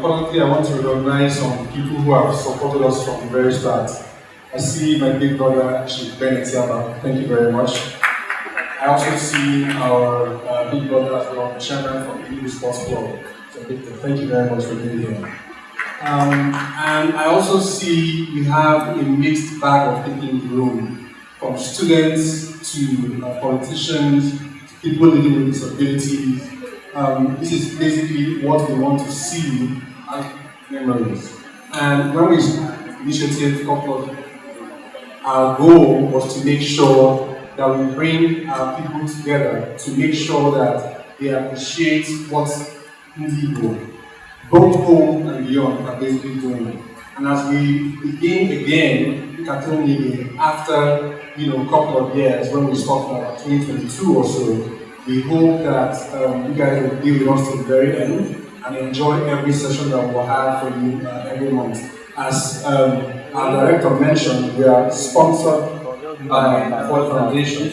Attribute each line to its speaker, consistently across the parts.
Speaker 1: Importantly, I want to recognize some people who have supported us from the very start. I see my big brother, Chief Bennett Yaba. Thank you very much. I also see our big brother as well, the chairman from the Enugu Sports Club. So Victor, thank you very much for being here. And I also see we have a mixed bag of people in the room, from students to politicians, to people living with disabilities. This is basically what we want to see as memories. And when we started the initiative, our goal was to make sure that we bring our people together to make sure that they appreciate what Ìgbò, both home and beyond, are basically doing. And as we begin again, Ńkàtá Ụ, after a couple of years, when we stopped about 2022 or so, we hope that you guys will be with us to the very end and enjoy every session that we'll have for you every month. As our director mentioned, we are sponsored by Ford Foundation.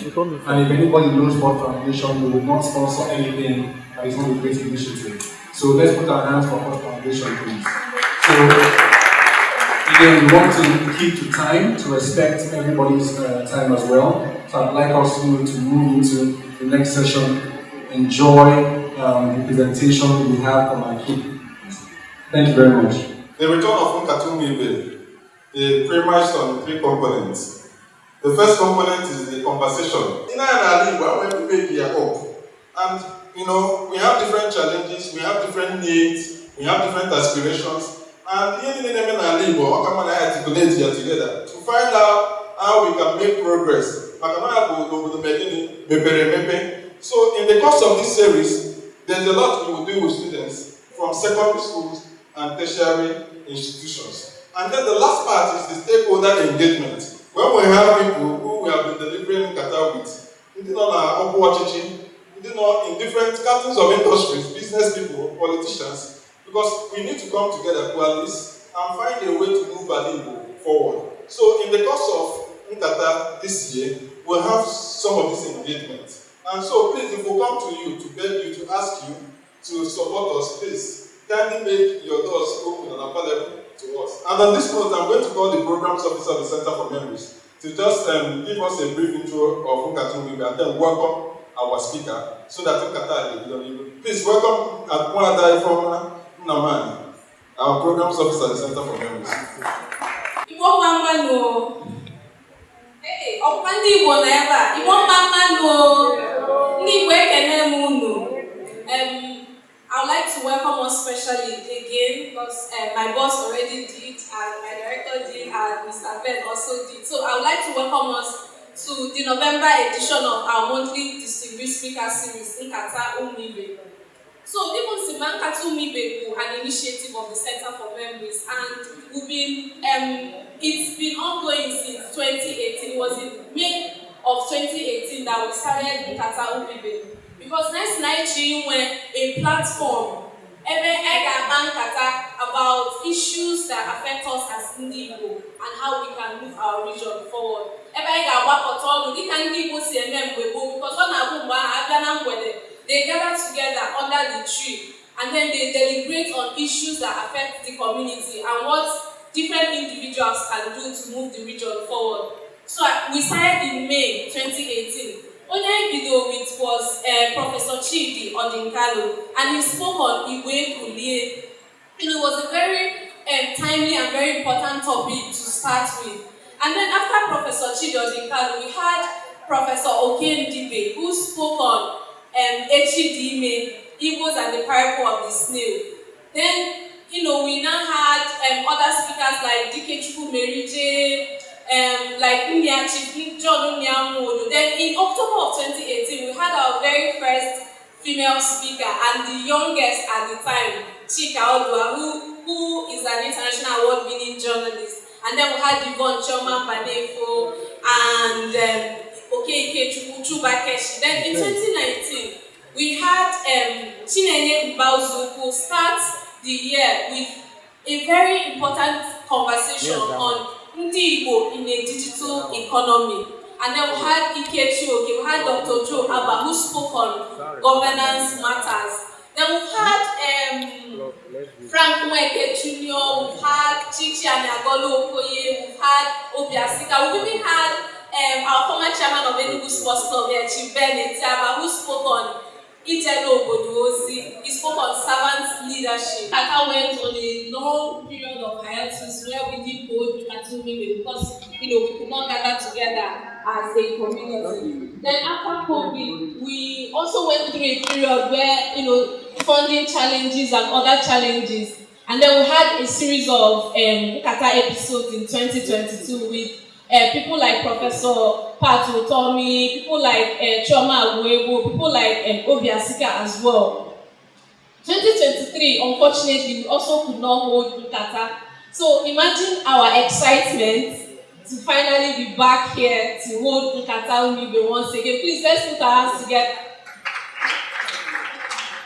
Speaker 1: And if anybody knows Ford Foundation, we will not sponsor anything that is not a great initiative. So let's put our hands for Ford Foundation, please. So again, we want to keep to time, to respect everybody's time as well. So I'd like us to move into the next session, enjoy the presentation we have from our key. Thank you very much.
Speaker 2: The return of Ńkàtá Ụ is premised on three components. The first component is the conversation. In our and we have different challenges, we have different needs, we have different aspirations, and articulate here together to find out how we can make progress. So in the course of this series, there's a lot we will do with students from secondary schools and tertiary institutions. And then the last part is the stakeholder engagement. When we have people who we have been delivering Ńkàtá with, in different captains of industries, business people, politicians, because we need to come together coalesce and find a way to move Igbo forward. So in the course of Ńkàtá this year, we'll have some of this engagement. And so please, if we come to you to beg you, to ask you to support us, please, kindly make your doors open and available to us. And on this note, I'm going to call the Programs Officer of the Center for Memories to just give us a brief intro of Ńkàtá Ụ and then welcome our speaker so that Ńkàtá Ụ. Please welcome Admiral from Namani, our Programs Officer at the Center for Memories.
Speaker 3: Hey, Igbo never. I would like to welcome us specially again because my boss already did, and my director did, and Mr. Ben also did. So I would like to welcome us to the November edition of our monthly distinguished speaker series, Ńkàtá Ụ. So Ńkàtá Ụ an initiative of the Center for Memories, and it's been ongoing since 2018. It was in May of 2018 that we started Ńkàtá Ụ. Because next night we went a platform about issues that affect us as Igbo and how we can move our region forward. Because they gather together under the tree and then they deliberate on issues that affect the community and what different individuals can do to move the region forward. So we started in May 2018. It was Professor Chidi Odinkalo, and he spoke on Iwe Kulie. It was a very timely and very important topic to start with. And then after Professor Chidi Odinkalo, we had Professor Oken Dibe, who spoke on Echidime, Igbos and the parable of the snail. Then, we now had other speakers like Dike Chukwu Merije, like Chief John Unyamuodo. Then in October of 2018, we had our very first female speaker and the youngest at the time, Chika Odua, who is an international award-winning journalist. And then we had Yvonne Choma Banefo and Okeke Chubakeshi. Then in 2019, we had Chinenye Mbauzuku start the year with a very important conversation on Ndi Ìgbò in a digital economy. And then we had Ike Chioke, we had Dr. Joe Abba, who spoke on governance matters. Then we've had Frank Mweke Jr., we've had Chichi Aniagolo Okoye, we've had Obiasika, we've even had our former chairman of Enugu Sports Club, Chief Ben Etiaba, who spoke on Ijelo Obodozi. He spoke on servant leadership. Ńkàtá went on a long period of hiatus where we didn't hold Ńkàtá because we could not gather together as a community. Then after COVID, we also went through a period where funding challenges and other challenges, and then we had a series of Ńkàtá episodes in 2022 with people like Professor Pat Utomi, people like Chioma Agwebo, people like Obiasika as well. 2023, unfortunately, we also could not hold Ńkàtá. So imagine our excitement to finally be back here to hold Ńkàtá Ụ once again. Please, let's put our hands together.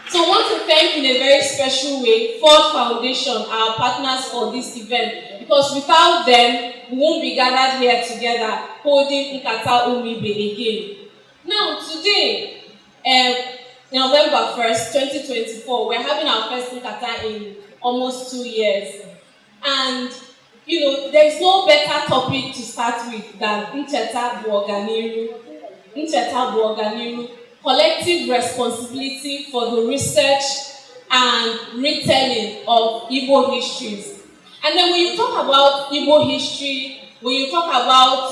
Speaker 3: So I want to thank in a very special way Ford Foundation, our partners for this event, because without them, we won't be gathered here together holding Ńkàtá Ụ again. Now, today, November 1st, 2024, we're having our first Ńkàtá in almost 2 years. And, there is no better topic to start with than Ncheta Bụ Ọganìru. Ncheta Bụ Ọganìru, collective responsibility for the research and retelling of Igbo histories. And then when you talk about Igbo history, when you talk about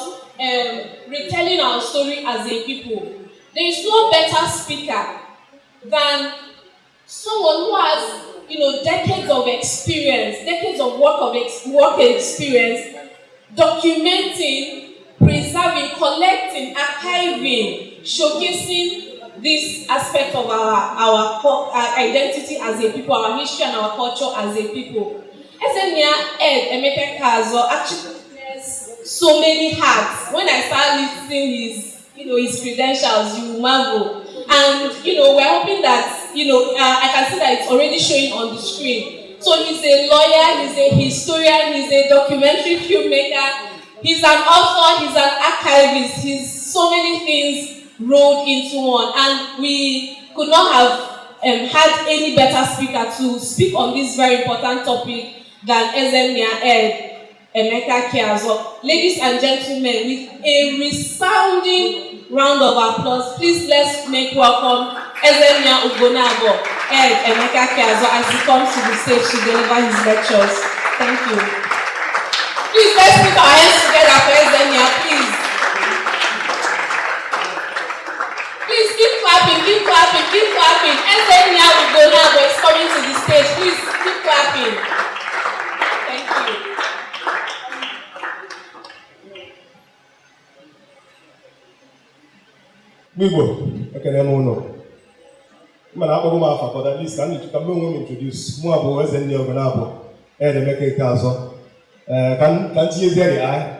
Speaker 3: retelling our story as a people, there is no better speaker than someone who has, decades of experience, decades of work experience, documenting, preserving, collecting, archiving, showcasing this aspect of our identity as a people, our history and our culture as a people. Nze Ed Emeka Keazor actually wears so many hats. When I start listing his credentials, you marvel. And we're hoping that I can see that it's already showing on the screen. So he's a lawyer, he's a historian, he's a documentary filmmaker, he's an author, he's an archivist, he's so many things rolled into one. And we could not have had any better speaker to speak on this very important topic than Nze Ed Emeka Keazor. Ladies and gentlemen, with a resounding round of applause, please let's make welcome Nze Ed Emeka Keazor as he comes to the stage to deliver his lectures. Thank you. Please let's put our hands together for Nze, please. Please keep clapping, keep clapping, keep clapping. Nze is coming to the stage. Please keep clapping.
Speaker 4: Igbo, ekele m ụnụ. Mana akpọrọ m afa, but at least ka m onwe m introduce. Mụ abụ Nze Ed Emeka Keazor. Ka m tinyezie ya,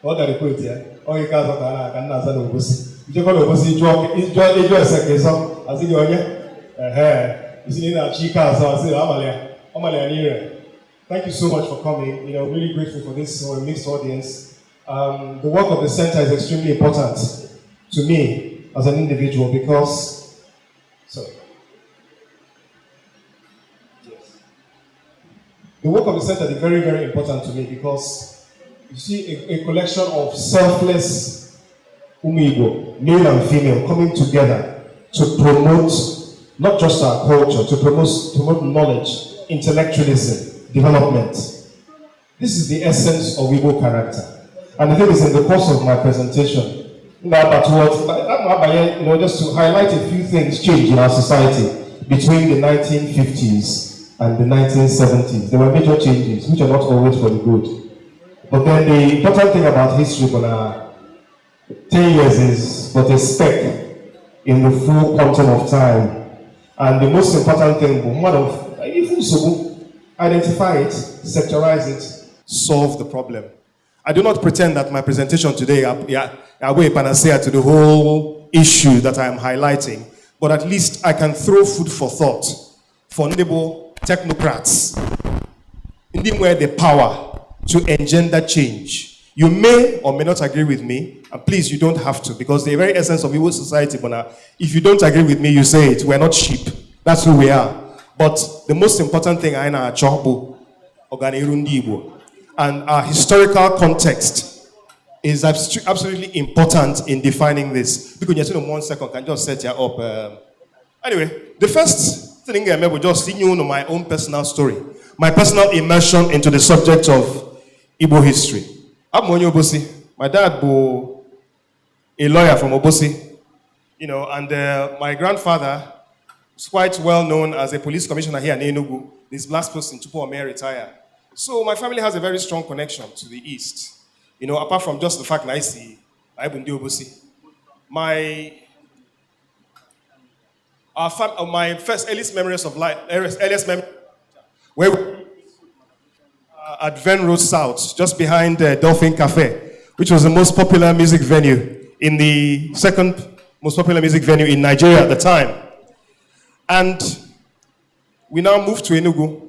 Speaker 4: ọ dara kwet ya. Onye Keazor ka nna aza n'Obosi. Ijekwa n'Obosi ịjụ ese Keazor, asị gị onye? Isi na na-achị Keazor, asị amalị ya n'ire. Thank you so much for coming. Really grateful for this mixed audience. The work of the center is extremely important to me as an individual because, the work of the center is very, very important to me because you see a collection of selfless Igbo, male and female, coming together to promote not just our culture, to promote knowledge, intellectualism, development. This is the essence of Igbo character. And I think it's in the course of my presentation just to highlight a few things changed in our society between the 1950s and the 1970s. There were major changes, which are not always for the good. But then the important thing about history, 10 years is but a speck in the full quantum of time. And the most important thing, one of, identify it, sectorize it, solve the problem. I do not pretend that my presentation today are way panacea to the whole issue that I am highlighting, but at least I can throw food for thought for notable technocrats, in where the power to engender change. You may or may not agree with me, and please, you don't have to, because the very essence of Igbo society, if you don't agree with me, you say it. We're not sheep. That's who we are. But the most important thing, I know, Ncheta Bụ Ọganìru, and our historical context is absolutely important in defining this. Because in 1 second, can just set you up. Anyway, the first thing I remember just seeing you know my own personal story, my personal immersion into the subject of Igbo history. I'm Monyo Obosi. My dad was a lawyer from Obosi, and my grandfather was quite well known as a police commissioner here in Enugu. This last person, Tupu Ome, retired. So my family has a very strong connection to the East. Apart from just the fact that I see Ibundi Obosi. My first earliest memories of life, where at Venn Road South, just behind Dolphin Cafe, which was the most popular music venue the second most popular music venue in Nigeria at the time. And we now moved to Enugu.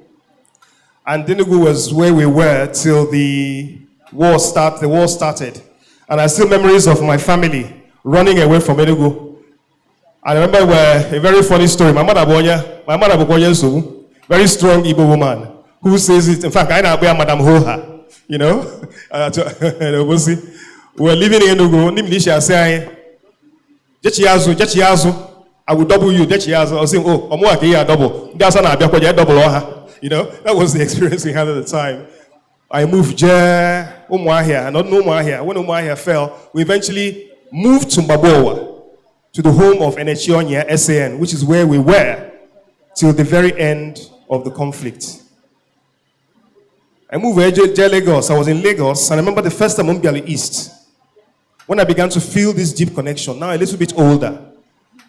Speaker 4: And Enugu was where we were till the war started. And I still memories of my family running away from Enugu. I remember a very funny story. My mother Bonya, very strong Igbo woman, who says it. In fact, I know Madam Hoha, we're living in Enugu. Nimlisha saying, Jechiazu, I will double you. Jechiazu, I was saying, oh, I'm double. That's not double. That was the experience we had at the time. I moved Umuahia, not Umuahia. When Umuahia fell, we eventually moved to Mbabowa, to the home of Enechionia SAN, which is where we were till the very end of the conflict. I moved to Lagos. I was in Lagos, and I remember the first time in Mbiali East, when I began to feel this deep connection. Now a little bit older,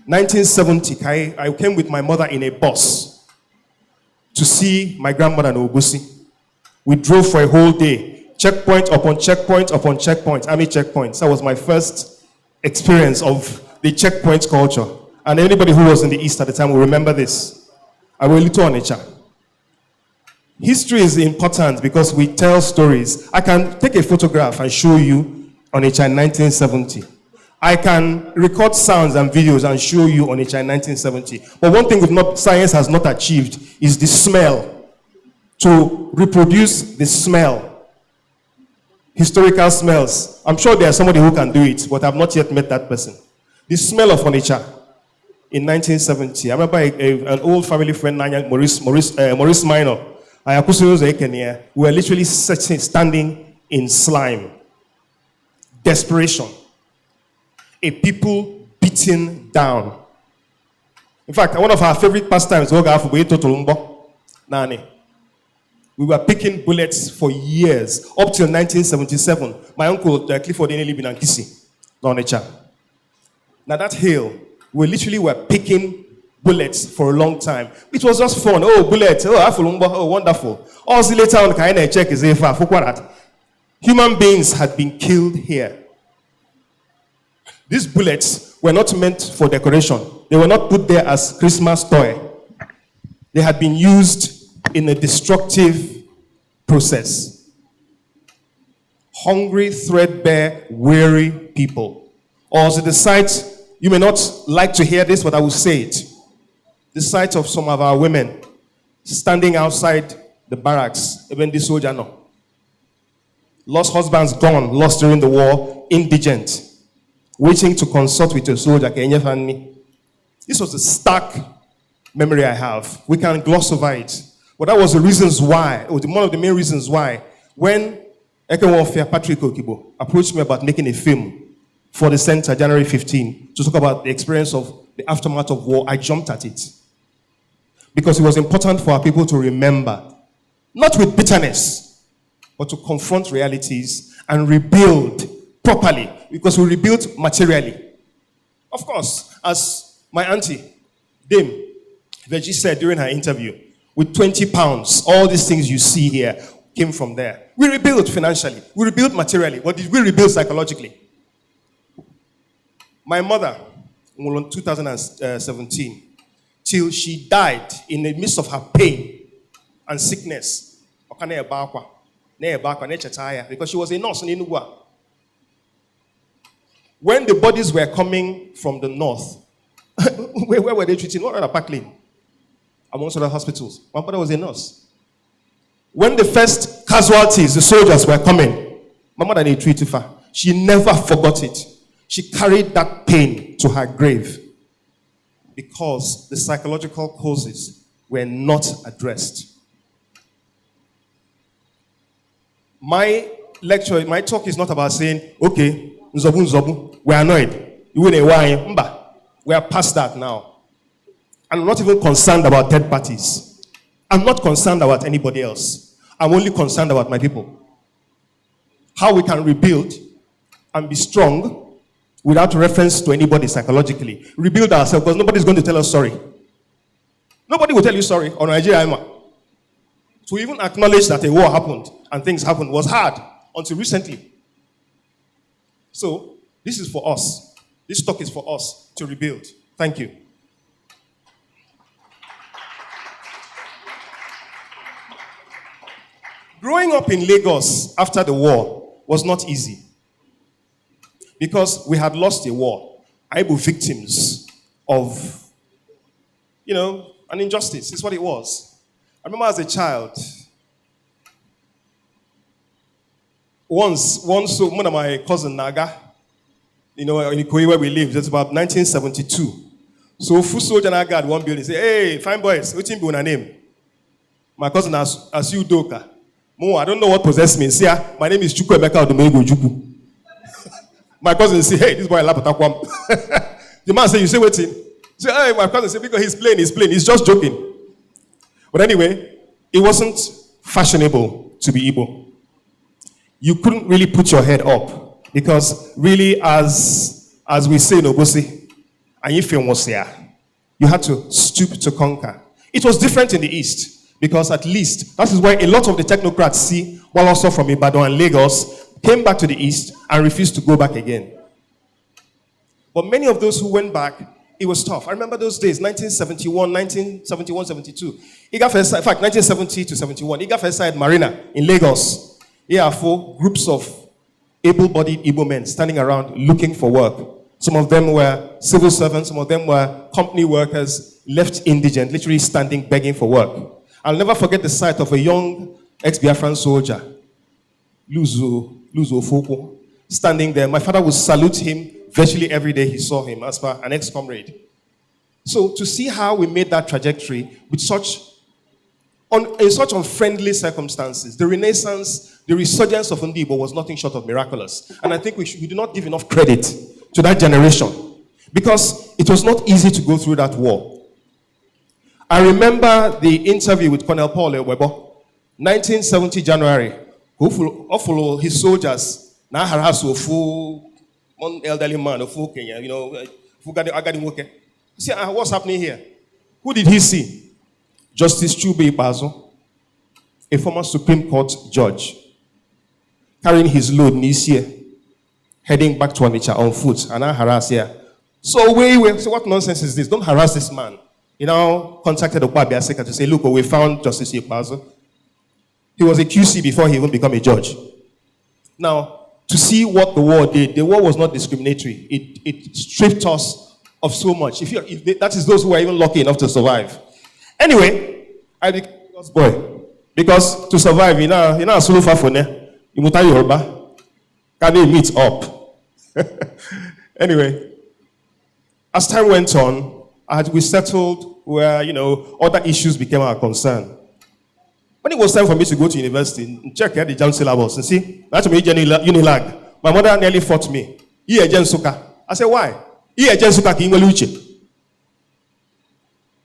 Speaker 4: 1970, I came with my mother in a bus to see my grandmother in Obusi. We drove for a whole day, checkpoint upon checkpoint upon checkpoint, army checkpoints. That was my first experience of the checkpoint culture. And anybody who was in the East at the time will remember this. I will little on nature. History is important because we tell stories. I can take a photograph and show you on Onitsha in 1970. I can record sounds and videos and show you on Onitsha in 1970. But one thing science has not achieved is the smell. To reproduce the smell. Historical smells. I'm sure there's somebody who can do it, but I've not yet met that person. The smell of Onitsha in 1970. I remember an old family friend, Maurice Minor. We were literally standing in slime. Desperation. A people beaten down. In fact, one of our favorite pastimes was we were picking bullets for years, up till 1977. My uncle, Clifford, lived in Ankisi, Onitsha. Now that hill, we literally were picking bullets for a long time. It was just fun. Oh, bullets. Oh, wonderful. Also later on, check is human beings had been killed here. These bullets were not meant for decoration. They were not put there as Christmas toy. They had been used in a destructive process. Hungry, threadbare, weary people. Also the sight, you may not like to hear this, but I will say it. The sight of some of our women standing outside the barracks, even the soldier no. Lost husbands gone, lost during the war, indigent, waiting to consult with a soldier. This was a stark memory I have. We can gloss over it. But that was the reasons why, or one of the main reasons why, when Ekpe Patrick Okibo approached me about making a film for the center, January 15, to talk about the experience of the aftermath of war, I jumped at it. Because it was important for our people to remember, not with bitterness, but to confront realities and rebuild properly, because we rebuilt materially. Of course, as my auntie, Dame Veggie said during her interview, with 20 pounds, all these things you see here came from there. We rebuilt financially, we rebuilt materially, but did we rebuild psychologically? My mother, in 2017, till she died in the midst of her pain and sickness, because she was a nurse in Enugu. When the bodies were coming from the north, where were they treating? What other Parkland? Amongst other hospitals. My mother was a nurse. When the first casualties, the soldiers were coming, my mother didn't treat her. She never forgot it. She carried that pain to her grave because the psychological causes were not addressed. My lecture, my talk is not about saying, okay, Nzobu, we're annoyed. We are past that now. I'm not even concerned about third parties. I'm not concerned about anybody else. I'm only concerned about my people. How we can rebuild and be strong without reference to anybody psychologically. Rebuild ourselves, because nobody's going to tell us sorry. Nobody will tell you sorry on Nigeria. To even acknowledge that a war happened and things happened was hard until recently. So, this is for us. This talk is for us to rebuild. Thank you. Growing up in Lagos after the war was not easy because we had lost a war. I were victims of, an injustice. It's what it was. I remember as a child, once one of my cousin Naga, in Ikoyi where we lived, it's about 1972. So full soldier Naga had one building, say, hey, fine boys, what's your name? My cousin as you Doka. I don't know what possessed me. See, my name is Chukwu Emeka Keazor. My cousin say, hey, this boy lapatakwam. The man say, you say waiting. Say, hey, my cousin say, because he's playing, he's just joking. But anyway, it wasn't fashionable to be Igbo. You couldn't really put your head up because really, as we say in Obosi, and you had to stoop to conquer. It was different in the East. Because at least, that is why a lot of the technocrats see, while also from Ibadan and Lagos, came back to the East and refused to go back again. But many of those who went back, it was tough. I remember those days, 1971, 72. In fact, 1970 to 71. Iga first side Marina in Lagos. Here are 4 groups of able-bodied Igbo men standing around looking for work. Some of them were civil servants, some of them were company workers, left indigent, literally standing begging for work. I'll never forget the sight of a young ex-Biafran soldier, Luzo Foko, standing there. My father would salute him virtually every day he saw him as per an ex-comrade. So to see how we made that trajectory with in such unfriendly circumstances, the renaissance, the resurgence of Ndibo was nothing short of miraculous. And I think we do not give enough credit to that generation because it was not easy to go through that war. I remember the interview with Colonel Paul Ewebo, 1970 January. Who follow his soldiers. Now harass one elderly man, who got work. See, what's happening here? Who did he see? Justice Chube Bazo, a former Supreme Court judge, carrying his load Nisia, heading back to Onitsha on foot, and I harass here. So what nonsense is this? Don't harass this man. He now contacted Abịa to say, look, we found Justice Keazor. He was a QC before he even became a judge. Now, to see what the war did, the war was not discriminatory. It stripped us of so much. That is those who are even lucky enough to survive. Anyway, I became a Lagos boy. Because to survive, you know, solo fafone, you muta Yoruba, can they meet up? Anyway, as time went on, we settled where, other issues became our concern. When it was time for me to go to university, check the JAM syllabus and see, that's me Unilag. My mother nearly fought me. I said, why?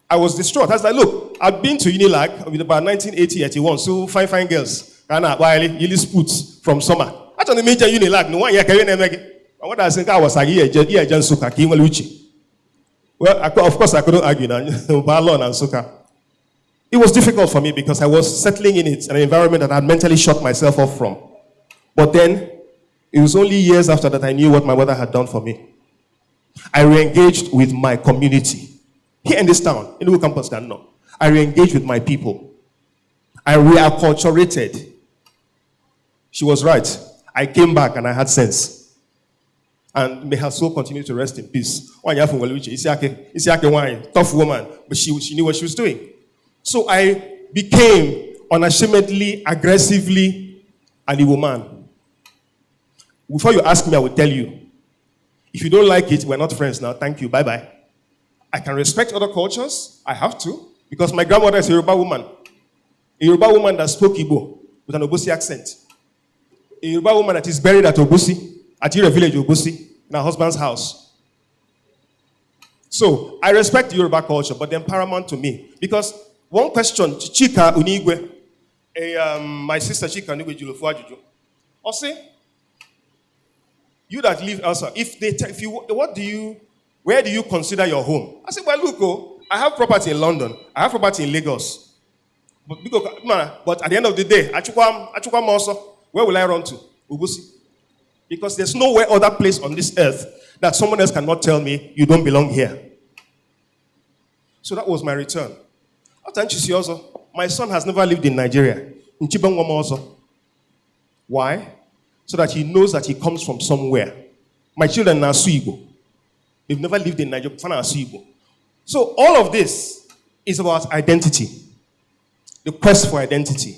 Speaker 4: I was distraught. I was like, look, I've been to Unilag about 1980, 81, so fine girls. And I Yilis Spoots from summer. I don't major unilag, no one can make it. What I think I was a year, Jansuka, Kimaluchi. Well, of course, I couldn't argue now, Balon and Suka. It was difficult for me because I was settling in it, an environment that I had mentally shut myself off from. But then, it was only years after that I knew what my mother had done for me. I re-engaged with my community. Here in this town, in Enugu campus, no. I re-engaged with my people. I reacculturated. She was right. I came back and I had sense. And may her soul continue to rest in peace. Tough woman, but she knew what she was doing. So I became unashamedly, aggressively an Igbo man. Before you ask me, I will tell you. If you don't like it, we're not friends now. Thank you. Bye-bye. I can respect other cultures. I have to. Because my grandmother is a Yoruba woman. A Yoruba woman that spoke Igbo with an Obusi accent. A Yoruba woman that is buried at Obusi, at Ire village Obusi, in her husband's house. So, I respect the Yoruba culture, but they're paramount to me. Because one question, Chika Unigwe, my sister Chika Unigwe Julofu Ajuju, I'll say, you that live elsewhere, where do you consider your home? I said, well, look, I have property in London. I have property in Lagos. But at the end of the day, Achukwa also, where will I run to? Ubusi. Because there's nowhere other place on this earth that someone else cannot tell me you don't belong here. So that was my return. My son has never lived in Nigeria. Why? So that he knows that he comes from somewhere. My children are Igbo. They've never lived in Nigeria. So all of this is about identity. The quest for identity.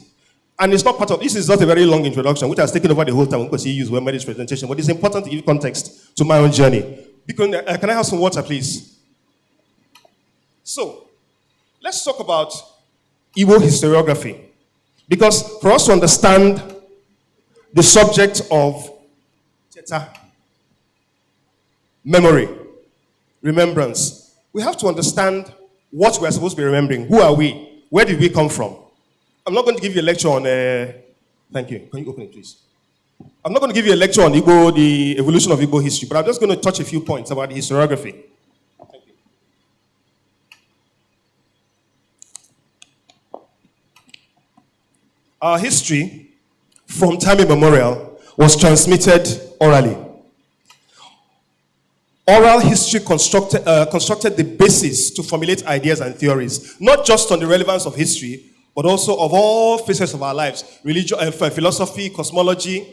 Speaker 4: And it's not part of, this is not a very long introduction, which has taken over the whole time because he used when made this presentation, but it's important to give context to my own journey. Because, can I have some water, please? So, let's talk about Igbo historiography. Because for us to understand the subject of memory, remembrance, we have to understand what we're supposed to be remembering. Who are we? Where did we come from? I'm not going to give you a lecture on... thank you. Can you open it, please? I'm not going to give you a lecture on Igbo, the evolution of Igbo history, but I'm just going to touch a few points about the historiography. Thank you. Our history, from time immemorial, was transmitted orally. Oral history constructed the basis to formulate ideas and theories, not just on the relevance of history, but also of all facets of our lives, religion, philosophy, cosmology,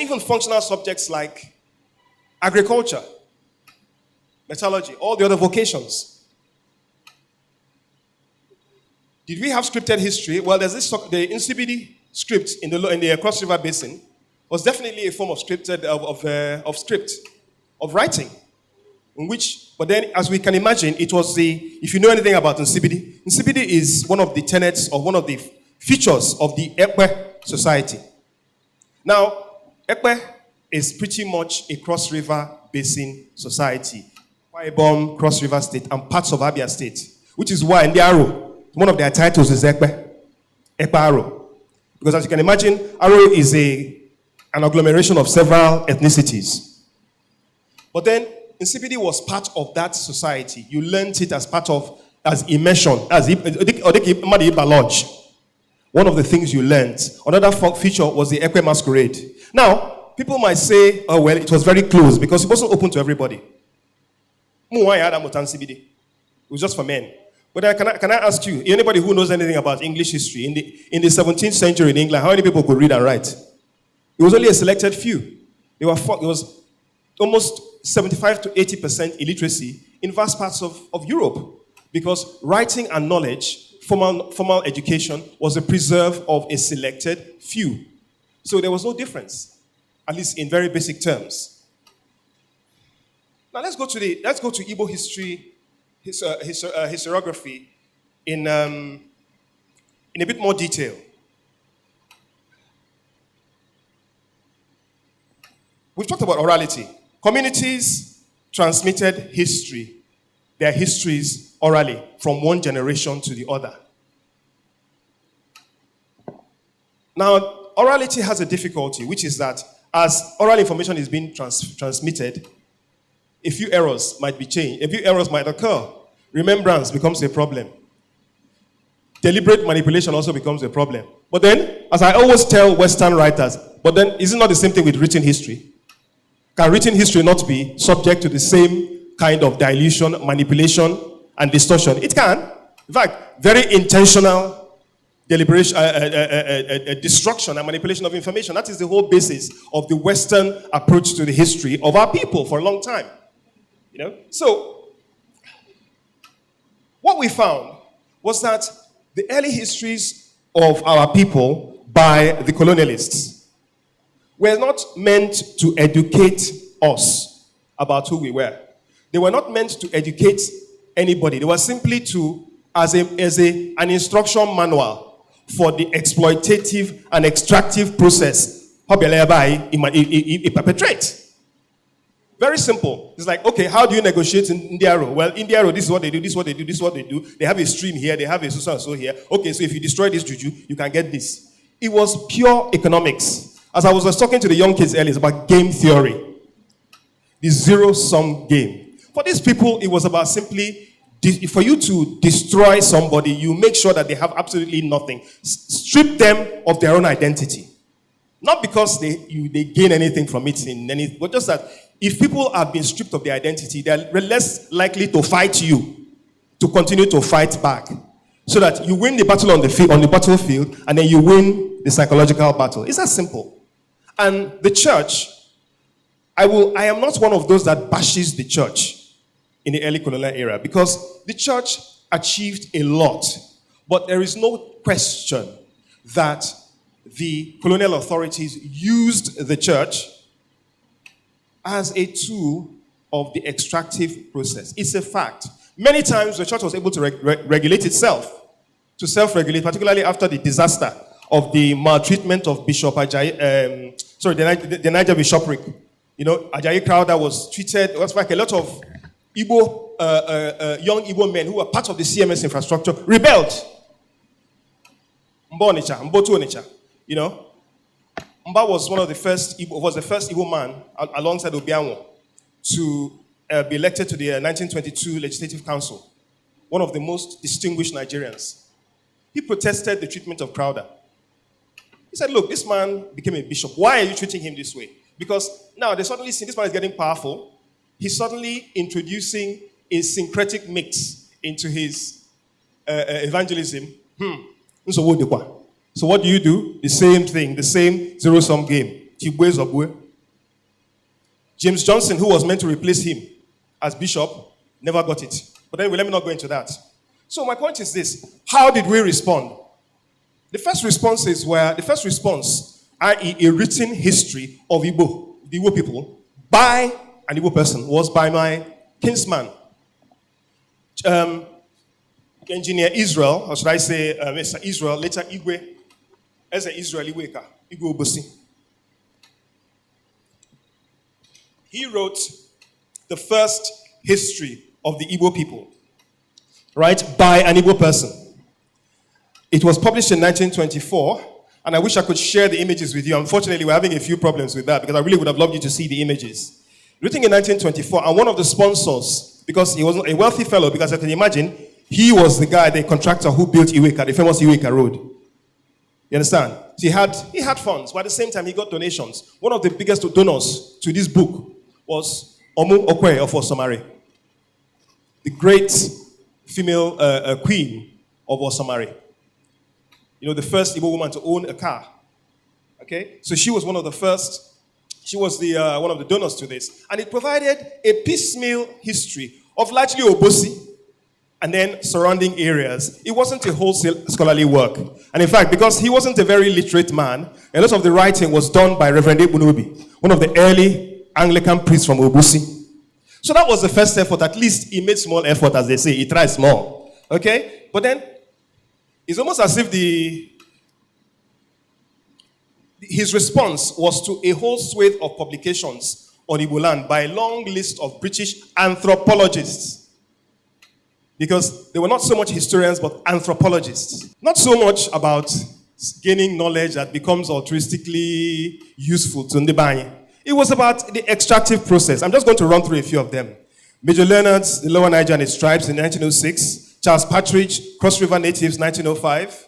Speaker 4: even functional subjects like agriculture, metallurgy, all the other vocations. Did we have scripted history? Well, there's this, the Nsibidi script in the Cross River Basin was definitely a form of scripted, of writing, in which, but then, as we can imagine, it was if you know anything about Nsibidi, Nsibidi is one of the tenets or one of the features of the Ekpe society. Now, Ekpe is pretty much a Cross River Basin society. Akwa Ibom, Cross River State, and parts of Abịa State, which is why in the Aro, one of their titles is Ekpe Aro. Because as you can imagine, Aro is an agglomeration of several ethnicities. But then, Nsibidi was part of that society. You learned it as immersion, as lodge. One of the things you learned. Another feature was the Ekpe masquerade. Now, people might say, oh well, it was very close because it wasn't open to everybody. It was just for men. But can I ask you, anybody who knows anything about English history, in the 17th century in England, how many people could read and write? It was only a selected few. It was almost 75 to 80% illiteracy in vast parts of Europe, because writing and knowledge, formal education, was a preserve of a selected few. So there was no difference, at least in very basic terms. Now let's go to Igbo history, historiography in a bit more detail. We've talked about orality. Communities transmitted history, their histories orally, from one generation to the other. Now, orality has a difficulty, which is that as oral information is being transmitted, a few errors might be changed, a few errors might occur. Remembrance becomes a problem. Deliberate manipulation also becomes a problem. But then, as I always tell Western writers, but then is it not the same thing with written history? Can written history not be subject to the same kind of dilution, manipulation, and distortion? It can. In fact, very intentional deliberation, destruction and manipulation of information. That is the whole basis of the Western approach to the history of our people for a long time. You know? So, what we found was that the early histories of our people by the colonialists were not meant to educate us about who we were. They were not meant to educate anybody. They were simply as an instruction manual for the exploitative and extractive process it perpetrates. Very simple. It's like, okay, how do you negotiate in Indiaro? Well, Indiaro, this is what they do, this is what they do, this is what they do. They have a stream here, they have a so and so here. Okay, so if you destroy this juju, you can get this. It was pure economics. As I was talking to the young kids earlier, it's about game theory. The zero-sum game. For these people, it was about simply, for you to destroy somebody, you make sure that they have absolutely nothing. Strip them of their own identity. Not because they gain anything from it, but just that if people have been stripped of their identity, they are less likely to fight you, to continue to fight back. So that you win the battle on the battlefield, and then you win the psychological battle. It's that simple. And the church, I am not one of those that bashes the church in the early colonial era, because the church achieved a lot. But there is no question that the colonial authorities used the church as a tool of the extractive process. It's a fact. Many times the church was able to regulate itself, to self-regulate, particularly after the disaster of the maltreatment of Bishop Ajayi, the Niger bishopric. You know, Ajayi Crowder was treated, it was like a lot of Igbo, young Igbo men who were part of the CMS infrastructure rebelled. Mbotu Onicha, you know. Mba was the first Igbo man, alongside Obianwo, to be elected to the 1922 Legislative Council. One of the most distinguished Nigerians. He protested the treatment of Crowder. He said, look, this man became a bishop. Why are you treating him this way? Because now they suddenly see this man is getting powerful. He's suddenly introducing a syncretic mix into his evangelism. So what do you do? The same thing, the same zero-sum game. James Johnson, who was meant to replace him as bishop, never got it. But anyway, let me not go into that. So my point is this. How did we respond? The first response, i.e. a written history of Igbo, the Igbo people, by an Igbo person, was by my kinsman, engineer Israel, or should I say Mr. Israel, later Igwe, as an Israeli Weka, Igwe Obosi. He wrote the first history of the Igbo people, right, by an Igbo person. It was published in 1924, and I wish I could share the images with you. Unfortunately, we're having a few problems with that, because I really would have loved you to see the images. Written in 1924, and one of the sponsors, because he was a wealthy fellow, because I can imagine, he was the guy, the contractor who built Iweka, the famous Iweka Road. You understand? So he had funds, but at the same time, he got donations. One of the biggest donors to this book was Omu Okwe of Osamari, the great female queen of Osamari. You know, the first Igbo woman to own a car. Okay? So she was one of the first, she was the one of the donors to this. And it provided a piecemeal history of largely Obosi and then surrounding areas. It wasn't a wholesale scholarly work. And in fact, because he wasn't a very literate man, a lot of the writing was done by Reverend Ebunobi, one of the early Anglican priests from Obusi. So that was the first effort. At least he made small effort, as they say. He tried small. Okay? But then, it's almost as if his response was to a whole swathe of publications on Igbo land by a long list of British anthropologists. Because they were not so much historians, but anthropologists. Not so much about gaining knowledge that becomes altruistically useful to Ndebanye. It was about the extractive process. I'm just going to run through a few of them. Major Leonard's The Lower Niger and its Tribes in 1906, Charles Partridge, Cross River Natives, 1905,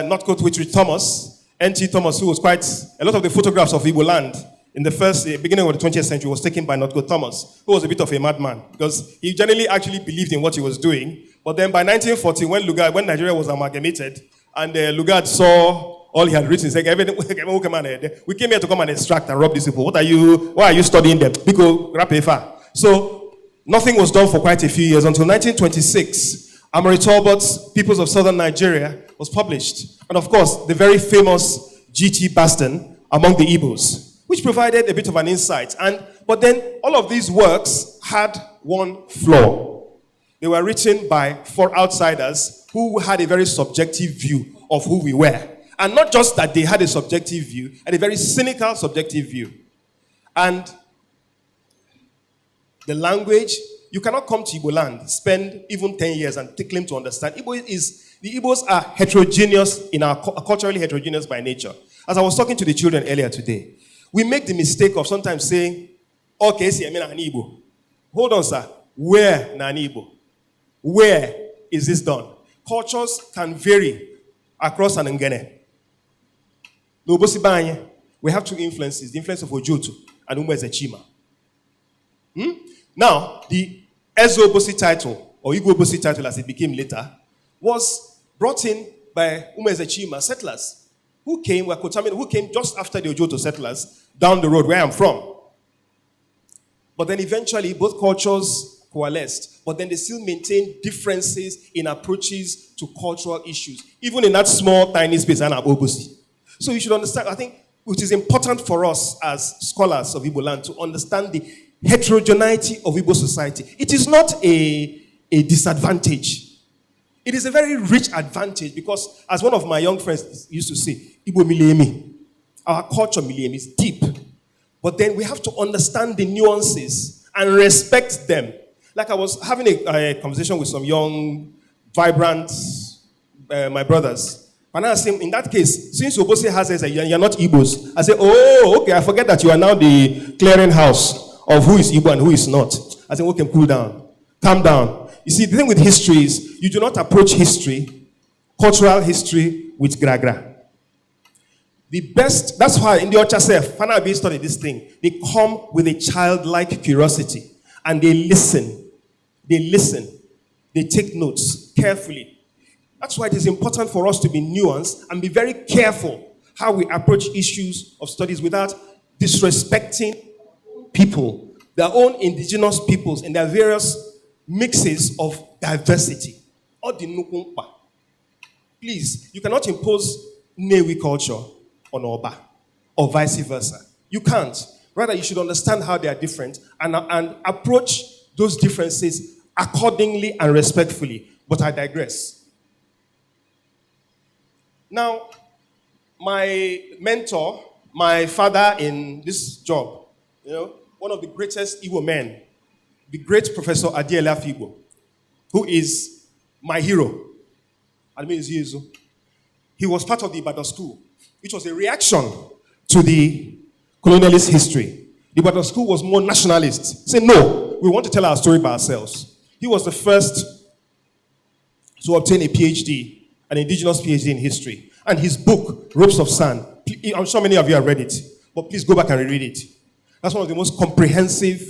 Speaker 4: Northcote Whitridge Thomas, N.T. Thomas, who was quite, a lot of the photographs of Igbo land in the beginning of the 20th century was taken by Northcote Thomas, who was a bit of a madman, because he generally actually believed in what he was doing. But then by 1940, when Nigeria was amalgamated, and Lugard saw all he had written, he said, we came here to come and extract and rob these people. Why are you studying them? So nothing was done for quite a few years until 1926. Amory Talbot's Peoples of Southern Nigeria was published. And of course, the very famous G.T. Baston among the Igbos, which provided a bit of an insight. But then all of these works had one flaw. They were written by 4 outsiders who had a very subjective view of who we were. And not just that they had a subjective view, and a very cynical subjective view. And the language, you cannot come to Igbo land, spend even 10 years and claim to understand. The Igbos are heterogeneous, culturally heterogeneous by nature. As I was talking to the children earlier today, we make the mistake of sometimes saying, okay, see, I mean, an Igbo. Hold on, sir. Where na Igbo? Where is this done? Cultures can vary across an Ngene. We have 2 influences, the influence of Ojoto and Umezechima. Now, the Ezo-Bosi title, or Igbo-Bosi title as it became later, was brought in by Umezechima settlers who came just after the Ojoto settlers down the road where I'm from. But then eventually both cultures coalesced, but then they still maintain differences in approaches to cultural issues, even in that small, tiny space, Anabobosi. So you should understand, I think, it is important for us as scholars of Igbo land to understand the heterogeneity of Igbo society. It is not a disadvantage. It is a very rich advantage because, as one of my young friends used to say, Igbo Milemi, our culture Milemi is deep. But then we have to understand the nuances and respect them. Like I was having a conversation with some young, vibrant, my brothers. And I asked him, in that case, since Obosi has said you're not Igbos, I said, oh, okay, I forget that you are now the clearinghouse of who is Igbo and who is not. I said, okay, cool down. Calm down. You see, the thing with history is you do not approach history, cultural history, with gra-gra. That's why in the Ochasef, Fanabi studied this thing. They come with a childlike curiosity and they listen. They take notes carefully. That's why it is important for us to be nuanced and be very careful how we approach issues of studies without disrespecting people, their own indigenous peoples and their various mixes of diversity. Please, you cannot impose Newi culture on Oba or vice versa. You can't. Rather, you should understand how they are different and approach those differences accordingly and respectfully. But I digress. Now, my mentor, my father in this job, one of the greatest Igbo men, the great Professor Adiele Igbo, who is my hero. He was part of the Ibadan school, which was a reaction to the colonialist history. The Ibadan school was more nationalist. Say, no, we want to tell our story by ourselves. He was the first to obtain a PhD, an indigenous PhD in history. And his book, Ropes of Sand, I'm sure many of you have read it, but please go back and reread it. That's one of the most comprehensive,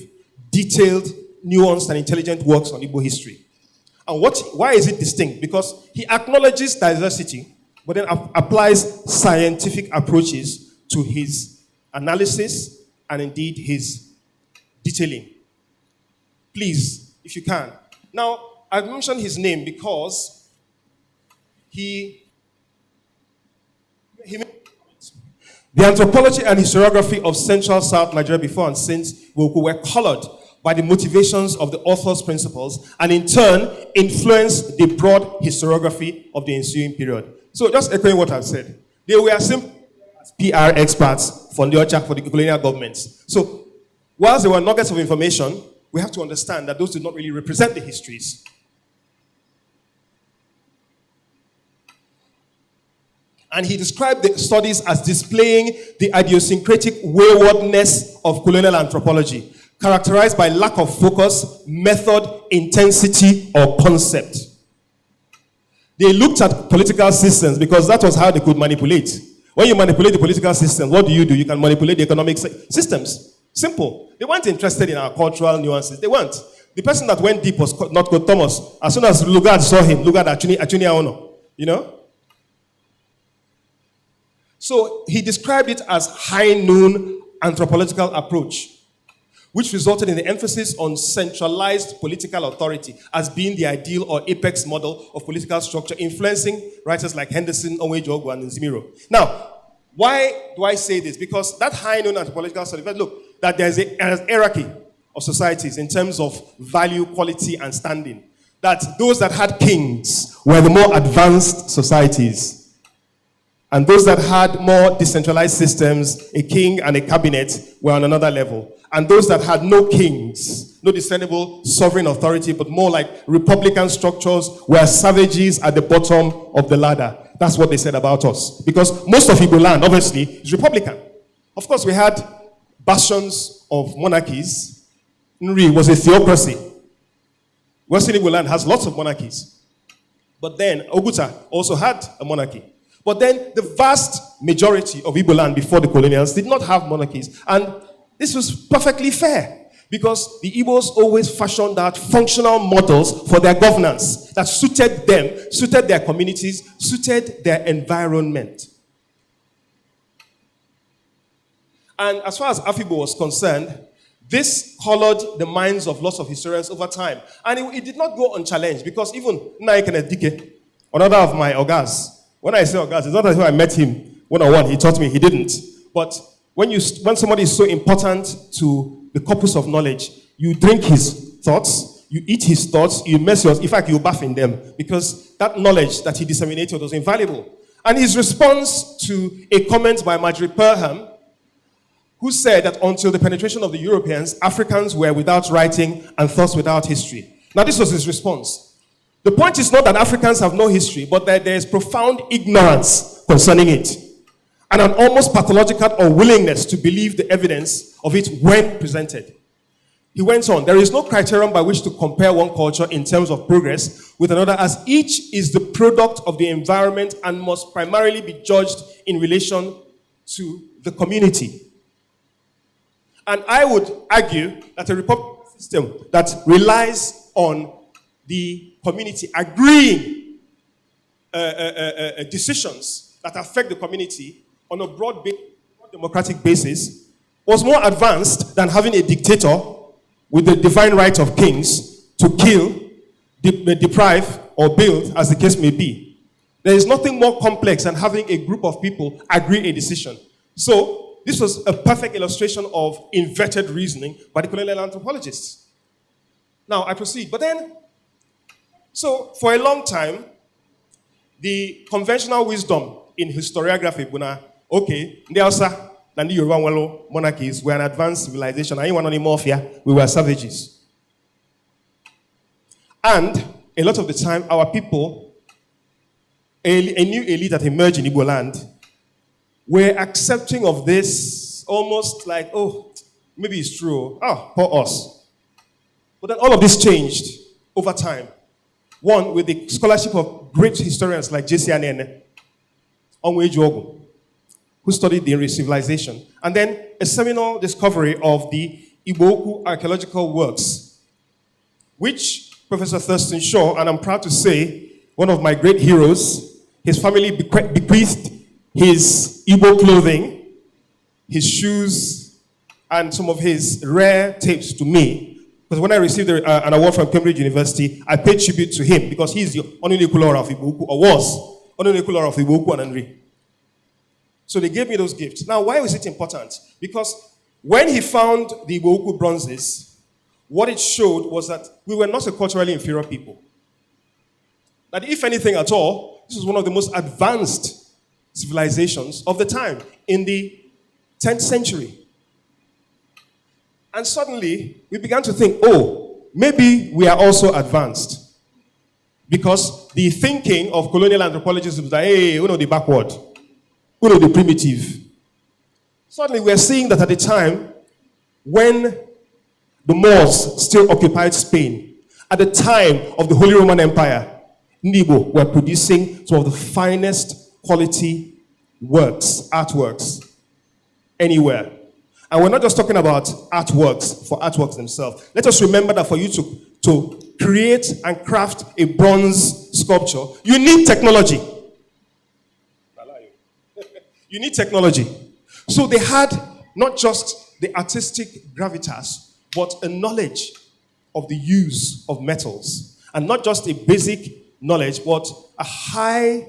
Speaker 4: detailed, nuanced, and intelligent works on Igbo history. And why is it distinct? Because he acknowledges diversity, but then applies scientific approaches to his analysis and indeed his detailing. Please, if you can. Now, I've mentioned his name because the anthropology and historiography of Central South Nigeria before and since were colored by the motivations of the author's principles and in turn influenced the broad historiography of the ensuing period. So just echoing what I've said, they were simply PR experts for the colonial governments. So whilst there were nuggets of information, we have to understand that those did not really represent the histories. And he described the studies as displaying the idiosyncratic waywardness of colonial anthropology, characterized by lack of focus, method, intensity, or concept. They looked at political systems because that was how they could manipulate. When you manipulate the political system, what do? You can manipulate the economic systems. Simple. They weren't interested in our cultural nuances. They weren't. The person that went deep was not good Thomas. As soon as Lugard saw him, Lugard Achuni Aono, you know? So he described it as high noon anthropological approach, which resulted in the emphasis on centralized political authority as being the ideal or apex model of political structure, influencing writers like Henderson, Onwe-Eji-Ogwu, and Nzimiro. Now, why do I say this? Because that high noon anthropological study, look, that there's a hierarchy of societies in terms of value, quality, and standing. That those that had kings were the more advanced societies. And those that had more decentralized systems, a king and a cabinet, were on another level. And those that had no kings, no discernible sovereign authority, but more like republican structures, were savages at the bottom of the ladder. That's what they said about us. Because most of Igbo land, obviously, is republican. Of course, we had bastions of monarchies. Nri was a theocracy. Western Igbo land has lots of monarchies. But then, Oguta also had a monarchy. But then, the vast majority of Igbo land before the colonials did not have monarchies. And this was perfectly fair. Because the Igbos always fashioned out functional models for their governance that suited them, suited their communities, suited their environment. And as far as Afibo was concerned, this colored the minds of lots of historians over time. And it did not go unchallenged because even Naikene Dike, another of my Ogas, when I say Ogas, it's not as if I met him one-on-one. He taught me, he didn't. But when somebody is so important to the corpus of knowledge, you drink his thoughts, you eat his thoughts, you immerse yours. In fact, you bath in them because that knowledge that he disseminated was invaluable. And his response to a comment by Marjorie Perham, who said that until the penetration of the Europeans, Africans were without writing and thus without history. Now, this was his response. The point is not that Africans have no history, but that there is profound ignorance concerning it, and an almost pathological unwillingness to believe the evidence of it when presented. He went on, there is no criterion by which to compare one culture in terms of progress with another, as each is the product of the environment and must primarily be judged in relation to the community. And I would argue that a republican system that relies on the community agreeing decisions that affect the community on a broad democratic basis was more advanced than having a dictator with the divine right of kings to kill, deprive, or build, as the case may be. There is nothing more complex than having a group of people agree a decision. So, this was a perfect illustration of inverted reasoning by the colonial anthropologists. Now, I proceed. But then, so for a long time, the conventional wisdom in historiography, okay, the Hausa and the Yoruba monarchies were an advanced civilization. We were savages. And a lot of the time, our people, a new elite that emerged in Igbo land, were accepting of this almost like, oh, maybe it's true. Oh, poor us. But then all of this changed over time. One, with the scholarship of great historians like J.C. Anene, Onwe-Eji-Ogwu, who studied the civilization. And then a seminal discovery of the Igbo archaeological works, which Professor Thurston Shaw, and I'm proud to say, one of my great heroes, his family bequeathed his Igbo clothing, his shoes, and some of his rare tapes to me. Because when I received an award from Cambridge University, I paid tribute to him because he's the Onunekulara of Igbo, or was Onunekulara of Igbo and Nri. So they gave me those gifts. Now, why was it important? Because when he found the Igbo bronzes, what it showed was that we were not a culturally inferior people. That if anything at all, this was one of the most advanced civilizations of the time in the 10th century. And suddenly, we began to think, oh, maybe we are also advanced. Because the thinking of colonial anthropologists was that, hey, we know the backward. Uno the primitive. Suddenly we're seeing that at the time when the Moors still occupied Spain, at the time of the Holy Roman Empire, Igbo were producing some of the finest quality works, artworks, anywhere. And we're not just talking about artworks for artworks themselves. Let us remember that for you to create and craft a bronze sculpture, you need technology. You need technology. So they had not just the artistic gravitas, but a knowledge of the use of metals. And not just a basic knowledge, but a high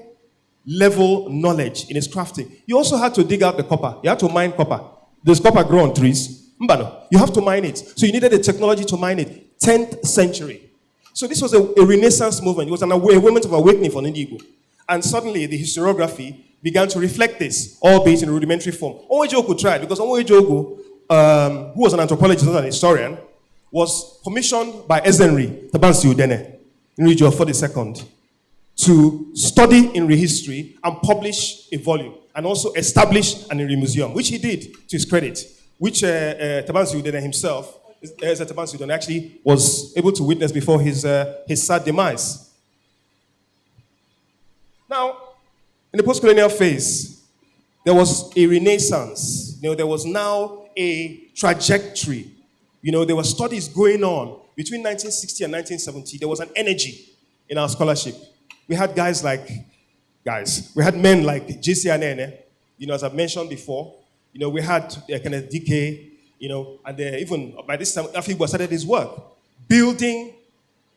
Speaker 4: level knowledge in its crafting. You also had to dig out the copper. You had to mine copper. Does copper grow on trees? Mbano. You have to mine it. So you needed the technology to mine it. 10th century. So this was a Renaissance movement. It was a moment of awakening for Igbo. And suddenly the historiography began to reflect this, albeit in a rudimentary form. Onwejogu tried, because Onwejogu, who was an anthropologist and an historian, was commissioned by Ezenri Tabansi Udene in region of 42nd to study in history and publish a volume, and also establish an Inri museum, which he did to his credit, which Tabansi Udene himself, Tabansi Udene, actually was able to witness before his sad demise. Now, in the post-colonial phase, there was a renaissance. There was now a trajectory. There were studies going on between 1960 and 1970. There was an energy in our scholarship. We had we had men like J.C. Anene, as I've mentioned before. We had Kenneth DK, and even by this time, Afigbo started his work, building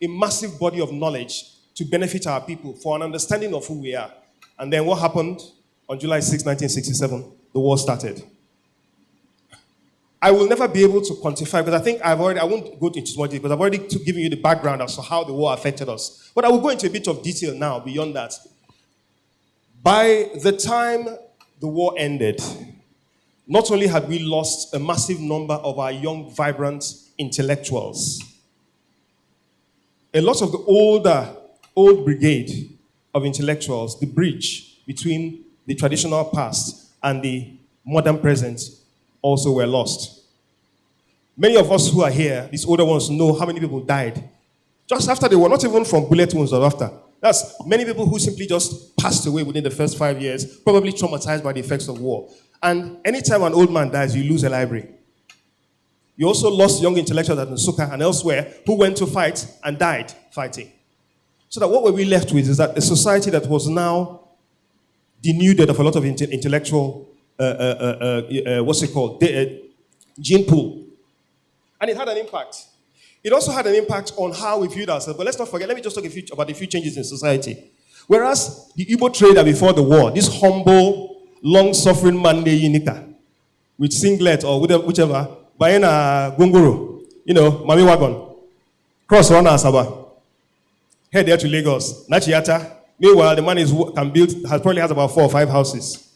Speaker 4: a massive body of knowledge to benefit our people for an understanding of who we are. And then what happened on July 6, 1967? The war started. I will never be able to quantify, because I think I won't go into too much detail, because I've already given you the background as to how the war affected us. But I will go into a bit of detail now beyond that. By the time the war ended, not only had we lost a massive number of our young, vibrant intellectuals, a lot of the old brigade of intellectuals, the bridge between the traditional past and the modern present, also were lost. Many of us who are here, these older ones, know how many people died just after the war, not even from bullet wounds or after. That's many people who simply just passed away within the first 5 years, probably traumatized by the effects of war. And anytime an old man dies, you lose a library. You also lost young intellectuals at Nsukka and elsewhere who went to fight and died fighting. So that what were we left with is that a society that was now denuded of a lot of intellectual, gene pool. And it had an impact. It also had an impact on how we viewed ourselves. But let's not forget, let me just talk about a few changes in society. Whereas the Igbo trader before the war, this humble, long-suffering Mande Yinika, with singlet or whichever, buying a gongoro, mami wagon, cross run Asaba, head there to Lagos, Nachiata. Meanwhile, the man probably has about 4 or 5 houses.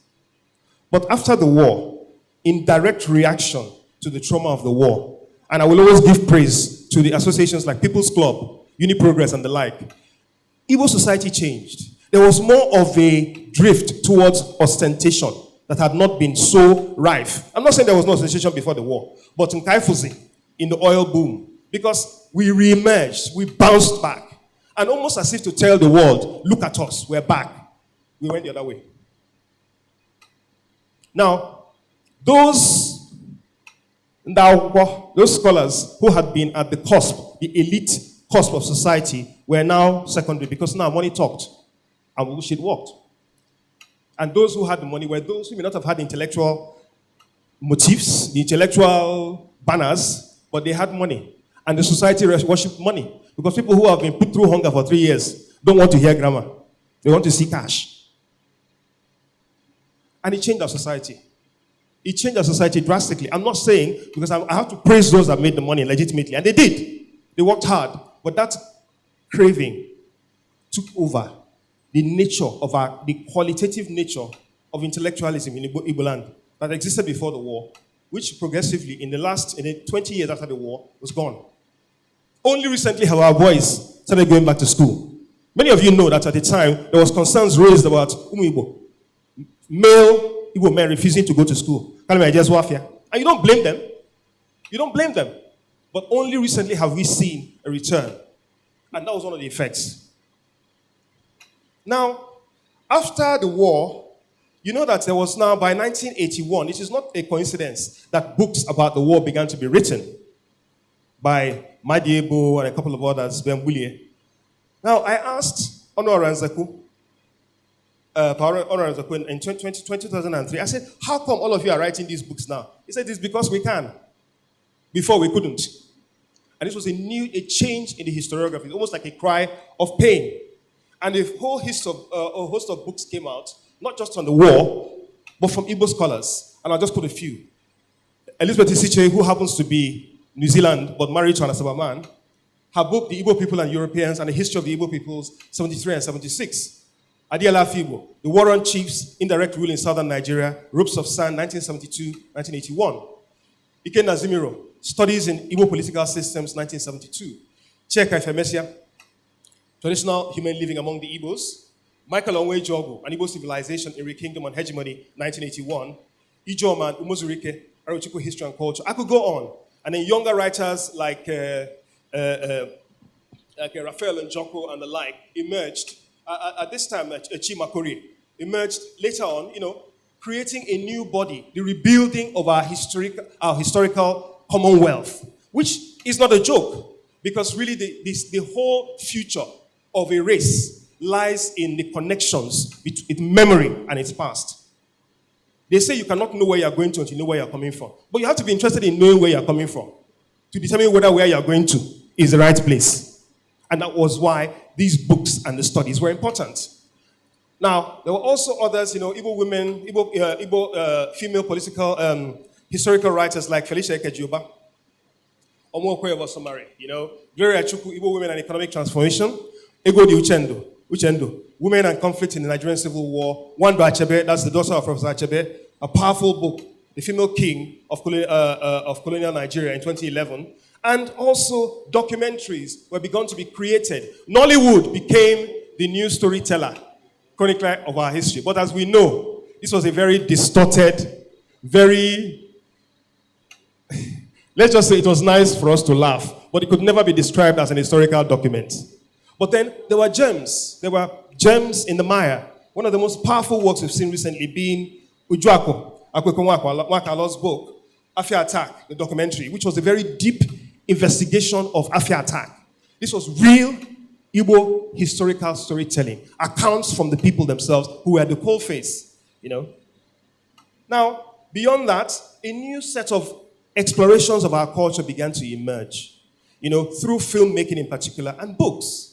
Speaker 4: But after the war, in direct reaction to the trauma of the war, and I will always give praise to the associations like People's Club, Uni-Progress, and the like, Igbo society changed. There was more of a drift towards ostentation that had not been so rife. I'm not saying there was no ostentation before the war, but in Kaifuzi, in the oil boom, because we re-emerged, we bounced back. And almost as if to tell the world, look at us, we're back. We went the other way. Now, those scholars who had been at the cusp, the elite cusp of society, were now secondary, because now money talked and we wish it worked. And those who had the money were those who may not have had intellectual motifs, the intellectual banners, but they had money. And the society worshipped money. Because people who have been put through hunger for 3 years don't want to hear grammar. They want to see cash. And it changed our society. It changed our society drastically. I'm not saying, because I have to praise those that made the money legitimately. And they did. They worked hard. But that craving took over the nature of the qualitative nature of intellectualism in Igbo land that existed before the war, which progressively, in the 20 years after the war, was gone. Only recently have our boys started going back to school. Many of you know that at the time, there was concerns raised about Igbo. male Igbo men refusing to go to school. And you don't blame them. You don't blame them. But only recently have we seen a return. And that was one of the effects. Now, after the war, you know that there was now, by 1981, it is not a coincidence that books about the war began to be written by Madiebo and a couple of others, Ben Willie. Now, I asked Honor Ranzaku in 2003, I said, how come all of you are writing these books now? He said, it's because we can. Before we couldn't. And this was a change in the historiography, almost like a cry of pain. And a whole host of books came out, not just on the war, but from Igbo scholars. And I'll just put a few. Elizabeth Isiche, who happens to be New Zealand, but married to an Asaba man, her book, The Igbo People and Europeans, and the History of the Igbo Peoples, 73 and 76. Adiola Fibo, The War on Chiefs, Indirect Rule in Southern Nigeria, Ropes of Sand, 1972-1981. Ike Nazimiro, Studies in Igbo Political Systems, 1972. Cheka Ifemesia, Traditional Human Living Among the Igbos. Michael Onwe Jogu, An Igbo Civilization, Iri Kingdom and Hegemony, 1981. Ijoma and Umozurike, Arochukwu History and Culture. I could go on. And then younger writers like Raphael and Joko and the like emerged. At this time, Chi Makori emerged later on, creating a new body, the rebuilding of our historical commonwealth, which is not a joke, because really the whole future of a race lies in the connections between memory and its past. They say you cannot know where you're going to until you know where you're coming from. But you have to be interested in knowing where you're coming from to determine whether where you're going to is the right place. And that was why these books and the studies were important. Now, there were also others, Igbo women, Igbo female political, historical writers like Felicia Ekejioba, Omokwe Osomare, Gloria Chukwu, Igbo Women and Economic Transformation, Ego Di Uchendo, Women and Conflict in the Nigerian Civil War, Wando Achebe, that's the daughter of Professor Achebe, a powerful book, The Female King of Colonial Nigeria in 2011, and also documentaries were begun to be created. Nollywood became the new storyteller, chronicler of our history. But as we know, this was a very distorted, let's just say it was nice for us to laugh, but it could never be described as an historical document. But then there were gems. There were gems in the Maya. One of the most powerful works we've seen recently being Ujuako, Akwekonwakalo's book, Afia Attack, the documentary, which was a very deep investigation of Afia Attack. This was real Igbo historical storytelling, accounts from the people themselves who were the coalface, Now, beyond that, a new set of explorations of our culture began to emerge, through filmmaking in particular and books.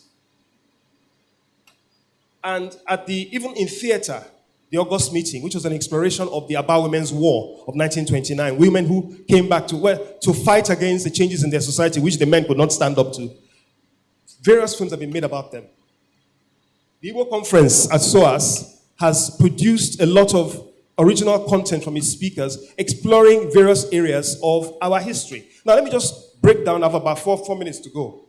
Speaker 4: And even in theater, the August meeting, which was an exploration of the Aba Women's War of 1929, women who came back to fight against the changes in their society, which the men could not stand up to. Various films have been made about them. The Igbo Conference at SOAS has produced a lot of original content from its speakers, exploring various areas of our history. Now, let me just break down, I have about 4 minutes to go.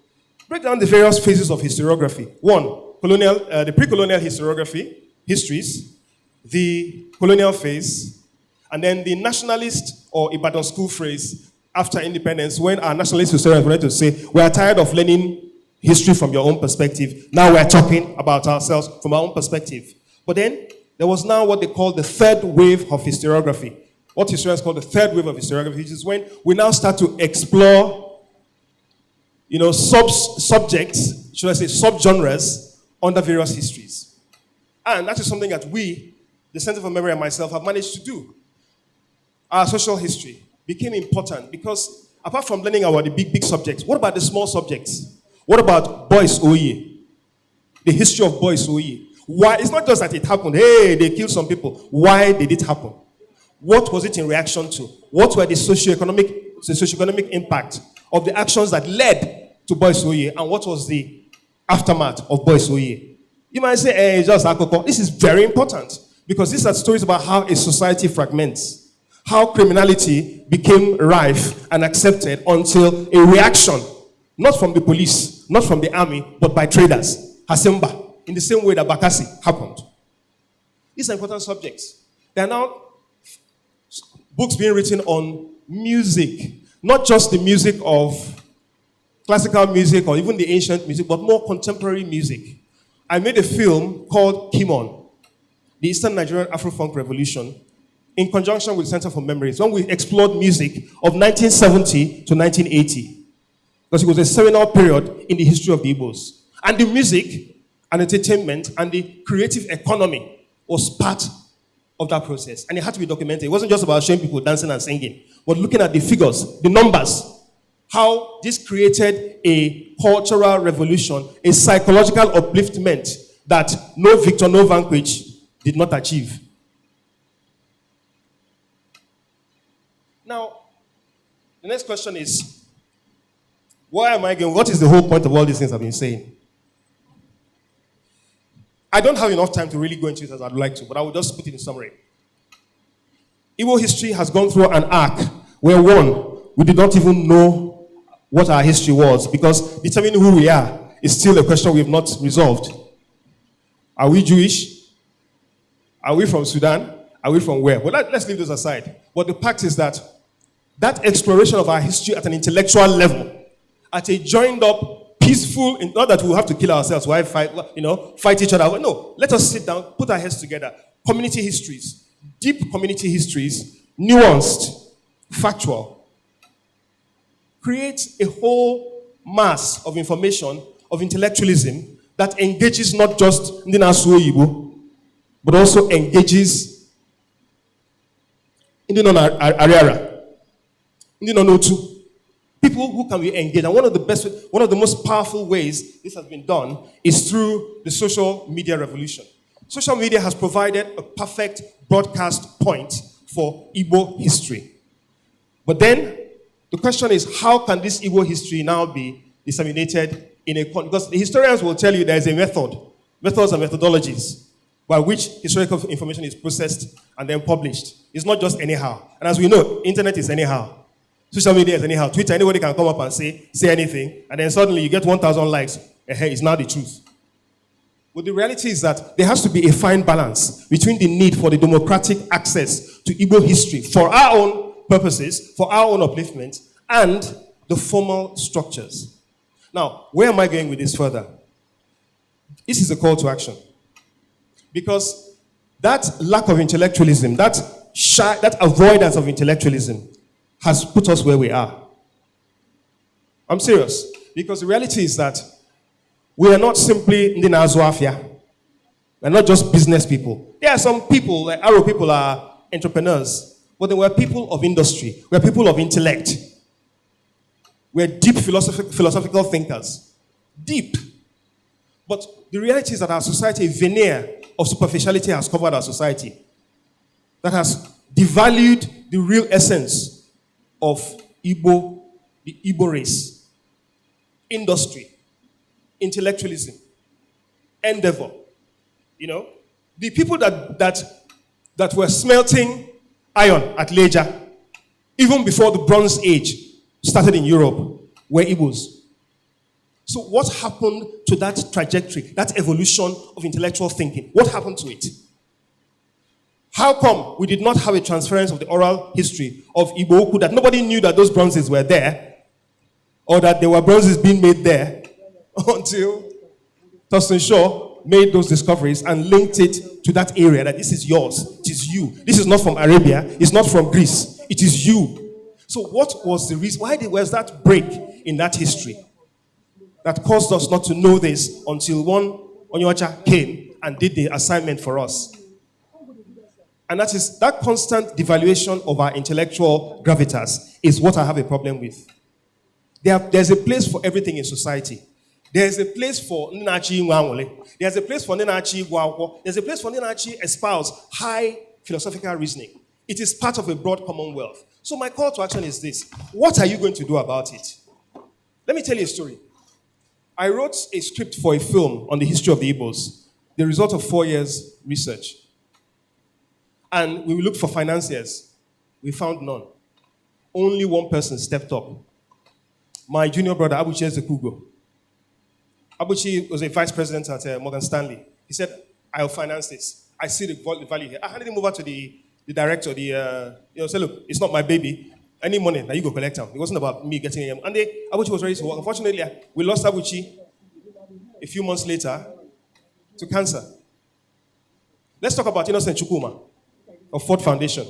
Speaker 4: Break down the various phases of historiography. One, the pre-colonial historiography, histories, the colonial phase, and then the nationalist or Ibadan school phrase after independence, when our nationalist historians wanted to say, we are tired of learning history from your own perspective. Now we're talking about ourselves from our own perspective. But then there was now what they call the third wave of historiography. What historians call the third wave of historiography, which is when we now start to explore, subjects, should I say, subgenres under various histories. And that is something that we, the Center for Memory and myself, have managed to do. Our social history became important because apart from learning about the big subjects, what about the small subjects? What about Boys Oye? The history of Boys Oye. Why? It's not just that it happened. Hey, they killed some people. Why did it happen? What was it in reaction to? What were the socioeconomic impact of the actions that led to Boys Oye? And what was the aftermath of Boys Oye? You might say, hey, it's just Akoko. This is very important because these are stories about how a society fragments, how criminality became rife and accepted until a reaction, not from the police, not from the army, but by traders, Hasemba, in the same way that Bakassi happened. These are important subjects. There are now books being written on music, not just the music of classical music or even the ancient music, but more contemporary music. I made a film called Kimon, the Eastern Nigerian Afro-Funk Revolution, in conjunction with the Center for Memories, when we explored music of 1970 to 1980. Because it was a seminal period in the history of the Igbos. And the music and entertainment and the creative economy was part of that process. And it had to be documented. It wasn't just about showing people dancing and singing, but looking at the figures, the numbers, how this created a cultural revolution, a psychological upliftment that no victor, no vanquish did not achieve. Now, the next question is, why am I going? What is the whole point of all these things I've been saying? I don't have enough time to really go into it as I'd like to, but I will just put it in summary. Igbo history has gone through an arc where, one, we did not even know what our history was, because determining who we are is still a question we have not resolved. Are we Jewish? Are we from Sudan? Are we from where? Well, let's leave those aside. But the fact is that exploration of our history at an intellectual level, at a joined up, peaceful, not that we have to kill ourselves, why fight each other. No, let us sit down, put our heads together. Community histories, deep community histories, nuanced, factual. Create a whole mass of information, of intellectualism that engages not just ndị na-asụ Igbo, but also engages ndị nọ na Ariara, ndị nọ n'Otu. People who can be engaged. And one of the most powerful ways this has been done is through the social media revolution. Social media has provided a perfect broadcast point for Igbo history. But then, the question is, how can this Igbo history now be disseminated in a... Because the historians will tell you there is a methods and methodologies by which historical information is processed and then published. It's not just anyhow. And as we know, internet is anyhow. Social media is anyhow. Twitter, anybody can come up and say anything, and then suddenly you get 1,000 likes. It's now the truth. But the reality is that there has to be a fine balance between the need for the democratic access to Igbo history for our own purposes, for our own upliftment, and the formal structures. Now, where am I going with this further? This is a call to action. Because that lack of intellectualism, that avoidance of intellectualism, has put us where we are. I'm serious. Because the reality is that we are not simply ndị na-azụ afịa. We're not just business people. There are some people, like Arrow people are entrepreneurs, but they were people of industry. We're people of intellect. We're deep philosophical thinkers. Deep. But the reality is that our society, a veneer of superficiality has covered our society. That has devalued the real essence of Igbo, the Igbo race, industry, intellectualism, endeavor. The people that were smelting iron at Leja, even before the Bronze Age started in Europe, were Igbos. So what happened to that trajectory, that evolution of intellectual thinking? What happened to it? How come we did not have a transference of the oral history of Igbo, that nobody knew that those bronzes were there, or that there were bronzes being made there, until Thurston Shaw made those discoveries and linked it to that area, that this is yours, it is you. This is not from Arabia, it's not from Greece, it is you. So what was the reason? Why was that break in that history that caused us not to know this until one Onyocha came and did the assignment for us? And that is that constant devaluation of our intellectual gravitas is what I have a problem with. There's a place for everything in society. There's a place for Nnachi Nwanwole. There's a place for Nnachi Gwakwo. There's a place for Nnachi espouse high philosophical reasoning. It is part of a broad commonwealth. So my call to action is this. What are you going to do about it? Let me tell you a story. I wrote a script for a film on the history of the Igbos, the result of 4 years research. And we looked for financiers. We found none. Only one person stepped up. My junior brother, Abuchi Ezekugo. Abuchi was a vice president at Morgan Stanley. He said, I'll finance this. I see the value here. I handed him over to the the director, say, look, it's not my baby. Any money, now you go collect them. It wasn't about me getting him. And Abuchi was ready to work. Unfortunately, we lost Abuchi a few months later to cancer. Let's talk about Innocent Chukwuma of Ford Foundation.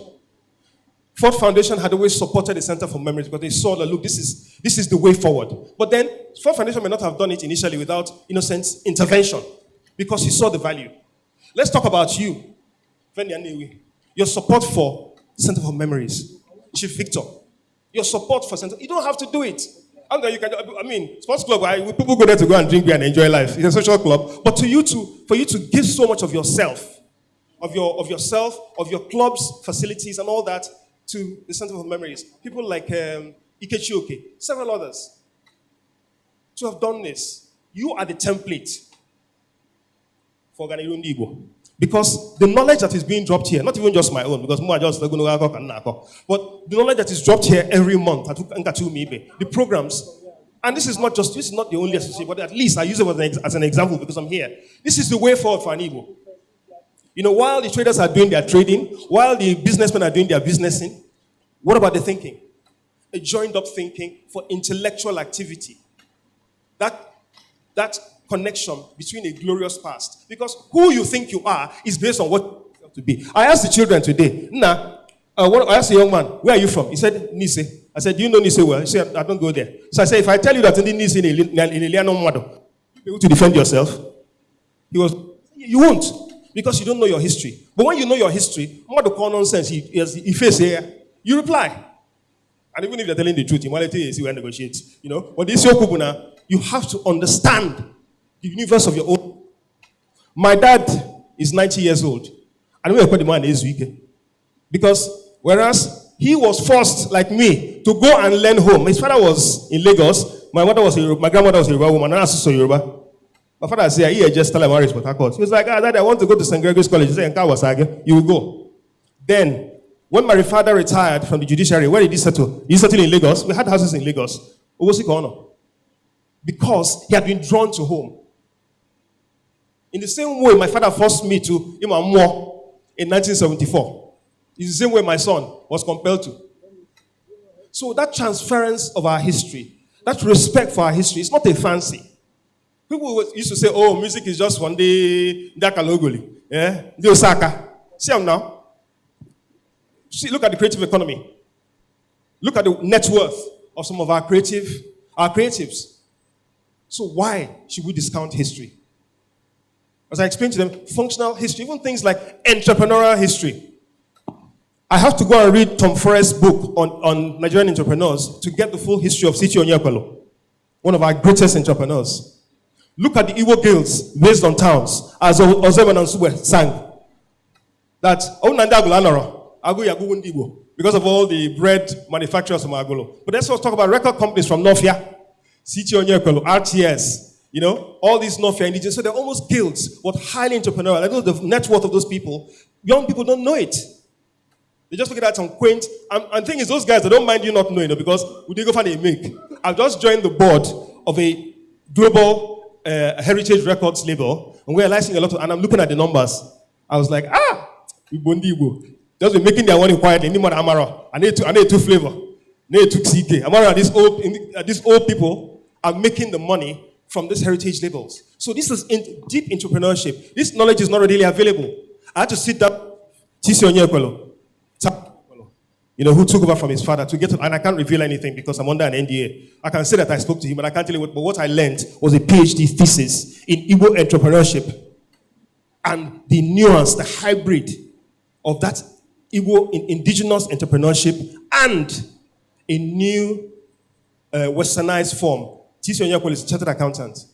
Speaker 4: Ford Foundation had always supported the Center for Memories because they saw that, look, this is the way forward. But then, Ford Foundation may not have done it initially without Innocent's intervention because he saw the value. Let's talk about you, your support for the Center for Memories. Chief Victor, your support for Center. You don't have to do it. And then you can. Sports club. People go there to go and drink beer and enjoy life. It's a social club. But for you to give so much of yourself, of your club's facilities and all that to the Center for Memories, people like Ikechioke, several others, to have done this, you are the template for Ọganìru Ndị Ìgbò. Because the knowledge that is being dropped here, not even just my own, because more just but the knowledge that is dropped here every month at Ńkàtá Ụ, the programs, and this is not the only association, but at least I use it as an example because I'm here. This is the way forward for an Igbo. While the traders are doing their trading, while the businessmen are doing their businessing, what about the thinking? A joined up thinking for intellectual activity. That connection between a glorious past. Because who you think you are is based on what you have to be. I asked the children today, I asked a young man, where are you from? He said, Nise. I said, do you know Nise well? He said, I don't go there. So I said, if I tell you that in Nise in Eliano Mwado, you able to defend yourself? You won't, because you don't know your history. But when you know your history, Mwado call nonsense, he face here, you reply. And even if they're telling the truth, in reality, you see where negotiate. But this you have to understand the universe of your own. My dad is 90 years old. And we call the man is weak. Because whereas he was forced, like me, to go and learn home. His father was in Lagos. My grandmother was a Yoruba woman. And I was also Yoruba. My father said, he just tell him marriage, but he was like, Dad, I want to go to St. Gregory's College. He said, you will go. Then, when my father retired from the judiciary, where did he settle? He settled in Lagos. We had houses in Lagos. Because he had been drawn to home. In the same way my father forced me to Imamwa in 1974. It's the same way my son was compelled to. So that transference of our history, that respect for our history, is not a fancy. People used to say, oh, music is just one day, Dakalogoli. Yeah? The Osaka. See them now. See, look at the creative economy. Look at the net worth of some of our creatives. So why should we discount history? As I explained to them, functional history, even things like entrepreneurial history. I have to go and read Tom Forrest's book on Nigerian entrepreneurs to get the full history of Siti Onyekwelo, one of our greatest entrepreneurs. Look at the Igbo guilds based on towns, as Ozeba and Sube sang. That, because of all the bread manufacturers from Agolo. But let's also talk about record companies from Nofia, Siti Onyekwelo, RTS, all these Northern indigenous, so they're almost guilds, but highly entrepreneurial. I know the net worth of those people. Young people don't know it. They just look at some quaint, and the thing is, those guys, they don't mind you not knowing, because we did go find a make. I've just joined the board of a global heritage records label, and we're licensing a lot of, and I'm looking at the numbers. I was like, Igbo. Just been making their money quietly. Any more Amara. I need two flavor. I need two CK. Amara, these old people are making the money from these heritage labels. So this is deep entrepreneurship. This knowledge is not readily available. I had to sit down, Tisi Onyekwelo, who took over from his father to get to, and I can't reveal anything because I'm under an NDA. I can say that I spoke to him, but I can't tell you but what I learned was a PhD thesis in Igbo entrepreneurship and the nuance, the hybrid of that Igbo indigenous entrepreneurship and a new westernized form. Tisi Onyekwelo is a chartered accountant.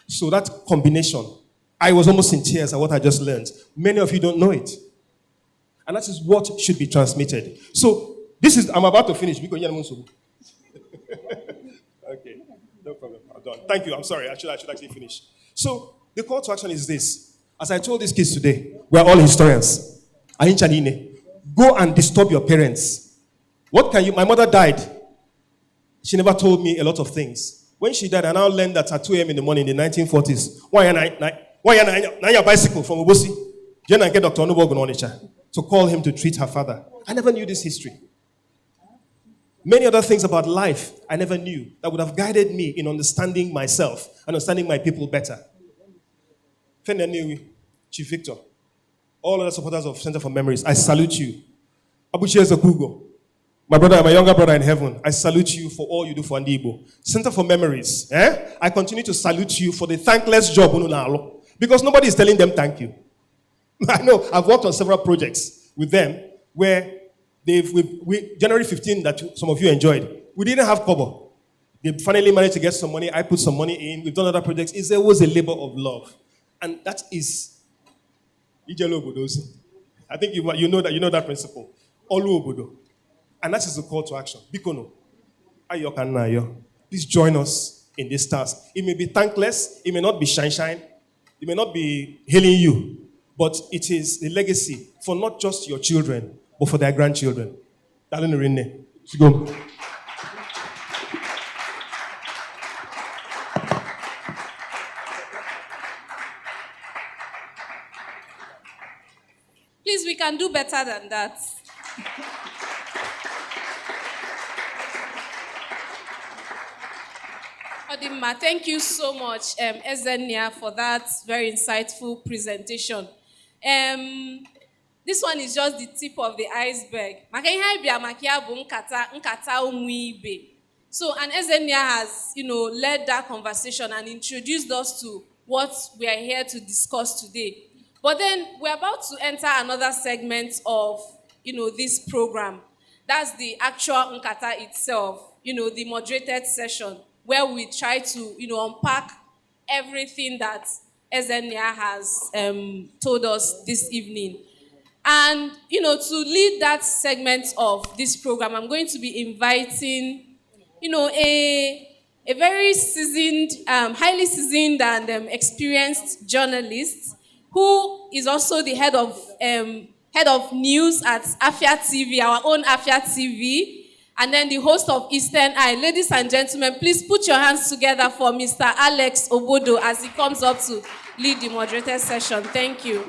Speaker 4: So that combination, I was almost in tears at what I just learned. Many of you don't know it. And that is what should be transmitted. So, I'm about to finish. Okay, no problem. I'm done. Thank you. I'm sorry. I should actually finish. So, the call to action is this. As I told these kids today, we are all historians. Go and disturb your parents. My mother died. She never told me a lot of things. When she died, I now learned that at 2 a.m. in the morning in the 1940s, why your bicycle from Obosi? Jen and get Dr. Onubo Gononicha. to call him to treat her father. I never knew this history. Many other things about life I never knew that would have guided me in understanding myself, understanding my people better. Chief Victor, all other supporters of Center for Memories, I salute you. Abuchi Ezekwugo, my brother, my younger brother in heaven, I salute you for all you do for Igbo. Center for Memories, I continue to salute you for the thankless job, because nobody is telling them thank you. I know, I've worked on several projects with them where January 15 that some of you enjoyed, we didn't have kobo. They finally managed to get some money. I put some money in. We've done other projects. It was a labor of love. And that is Ijelo Obodosi. I think you know that principle. Olu Obodo. And that is the call to action. Bikono. Ayo. Please join us in this task. It may be thankless. It may not be shine. It may not be hailing you. But it is a legacy for not just your children, but for their grandchildren. Go.
Speaker 3: Please, we can do better than that. Odimma, thank you so much, Ezenia, for that very insightful presentation. This one is just the tip of the iceberg. Ńkàtá Ụ. So, and Ezenia has, led that conversation and introduced us to what we are here to discuss today. But then we're about to enter another segment of, this program. That's the actual Ńkàtá itself, the moderated session, where we try to, unpack everything that Ezenia has told us this evening. And, to lead that segment of this program, I'm going to be inviting, a very seasoned, highly seasoned and experienced journalist who is also the head of news at Abịa TV, our own Abịa TV, and then the host of Eastern Eye. Ladies and gentlemen, please put your hands together for Mr. Alex Obodo as he comes up to lead the moderated session. Thank you.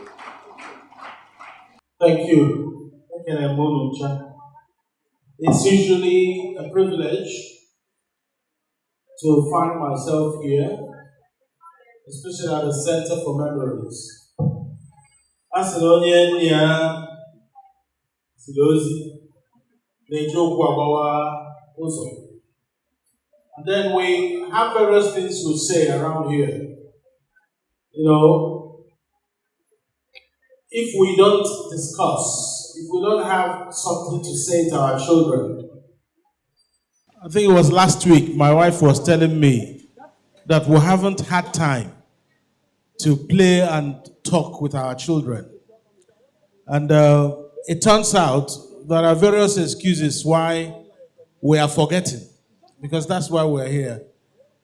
Speaker 5: Thank you. It's usually a privilege to find myself here, especially at the Center for Memories. And then we have various things to say around here. If we don't discuss, if we don't have something to say to our children. I think it was last week, my wife was telling me that we haven't had time to play and talk with our children. And it turns out there are various excuses why we are forgetting, because that's why we're here.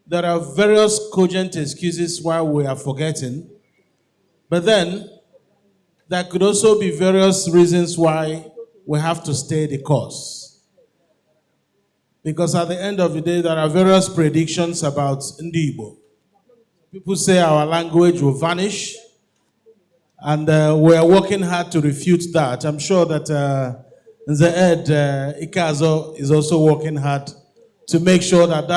Speaker 5: There are various cogent excuses why we are forgetting, but then there could also be various reasons why we have to stay the course. Because at the end of the day, there are various predictions about Igbo. People say our language will vanish, and we are working hard to refute that. I'm sure that Nze Ed Emeka Keazor is also working hard to make sure that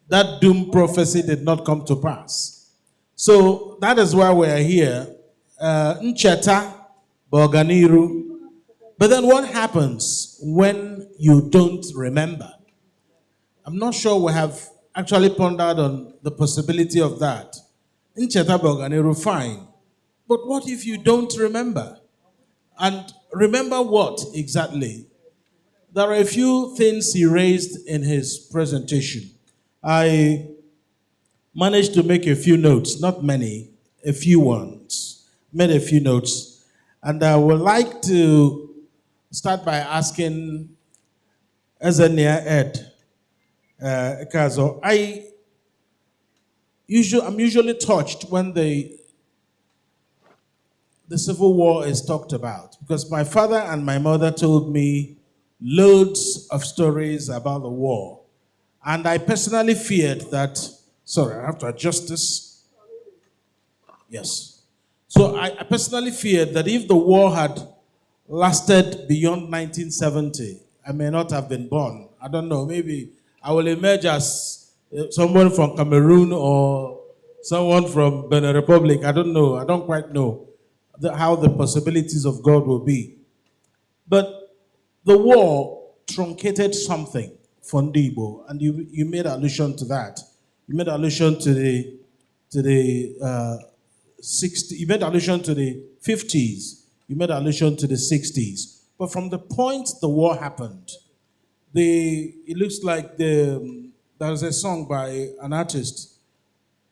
Speaker 5: that doom prophecy did not come to pass. So that is why we are here. Ncheta Bụ Ọganìru. But then what happens when you don't remember? I'm not sure we have actually pondered on the possibility of that. Ncheta Bụ Ọganìru, fine. But what if you don't remember? And remember what exactly? There are a few things he raised in his presentation. I managed to make a few notes, not many, a few ones. Made a few notes. And I would like to start by asking Nze Ed Emeka Keazor. I'm usually touched when the Civil War is talked about, because my father and my mother told me loads of stories about the war. And I personally feared that, sorry, I have to adjust this. Yes. So I personally feared that if the war had lasted beyond 1970, I may not have been born. I don't know, maybe I will emerge as someone from Cameroon or someone from Benin Republic. I don't know. I don't quite know how the possibilities of God will be. But the war truncated something for Igbo, and you made allusion to that. You made allusion to the 60s. You made allusion to the 50s. You made allusion to the 60s. But from the point the war happened, it looks like there's a song by an artist.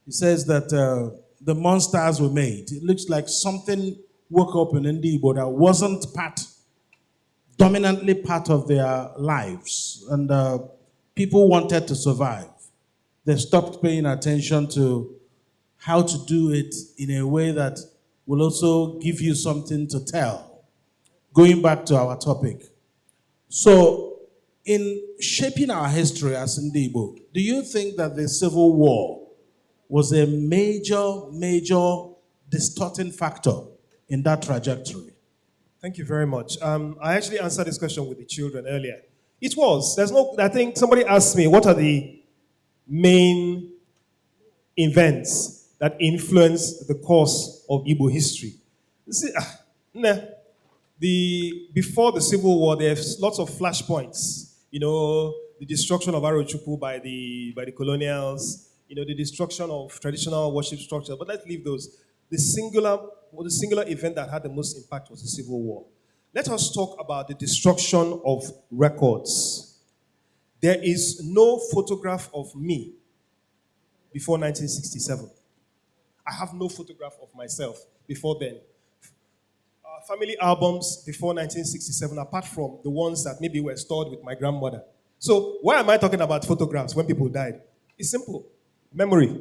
Speaker 5: He says that the monsters were made. It looks like something woke up in Igbo that wasn't dominantly part of their lives. And people wanted to survive. They stopped paying attention to how to do it in a way that will also give you something to tell. Going back to our topic. So, in shaping our history as Igbo, do you think that the Civil War was a major distorting factor in that trajectory?
Speaker 4: Thank you very much. I actually answered this question with the children earlier. It was. I think somebody asked me, what are the main events that influenced the course of Igbo history? See, before the Civil War, there's lots of flashpoints. You know, the destruction of Arochukwu by the colonials, you know, the destruction of traditional worship structure. But let's leave those. The singular event that had the most impact was the Civil War. Let us talk about the destruction of records. There is no photograph of me before 1967. I have no photograph of myself before then. Family albums before 1967, apart from the ones that maybe were stored with my grandmother. So why am I talking about photographs when people died? It's simple. Memory.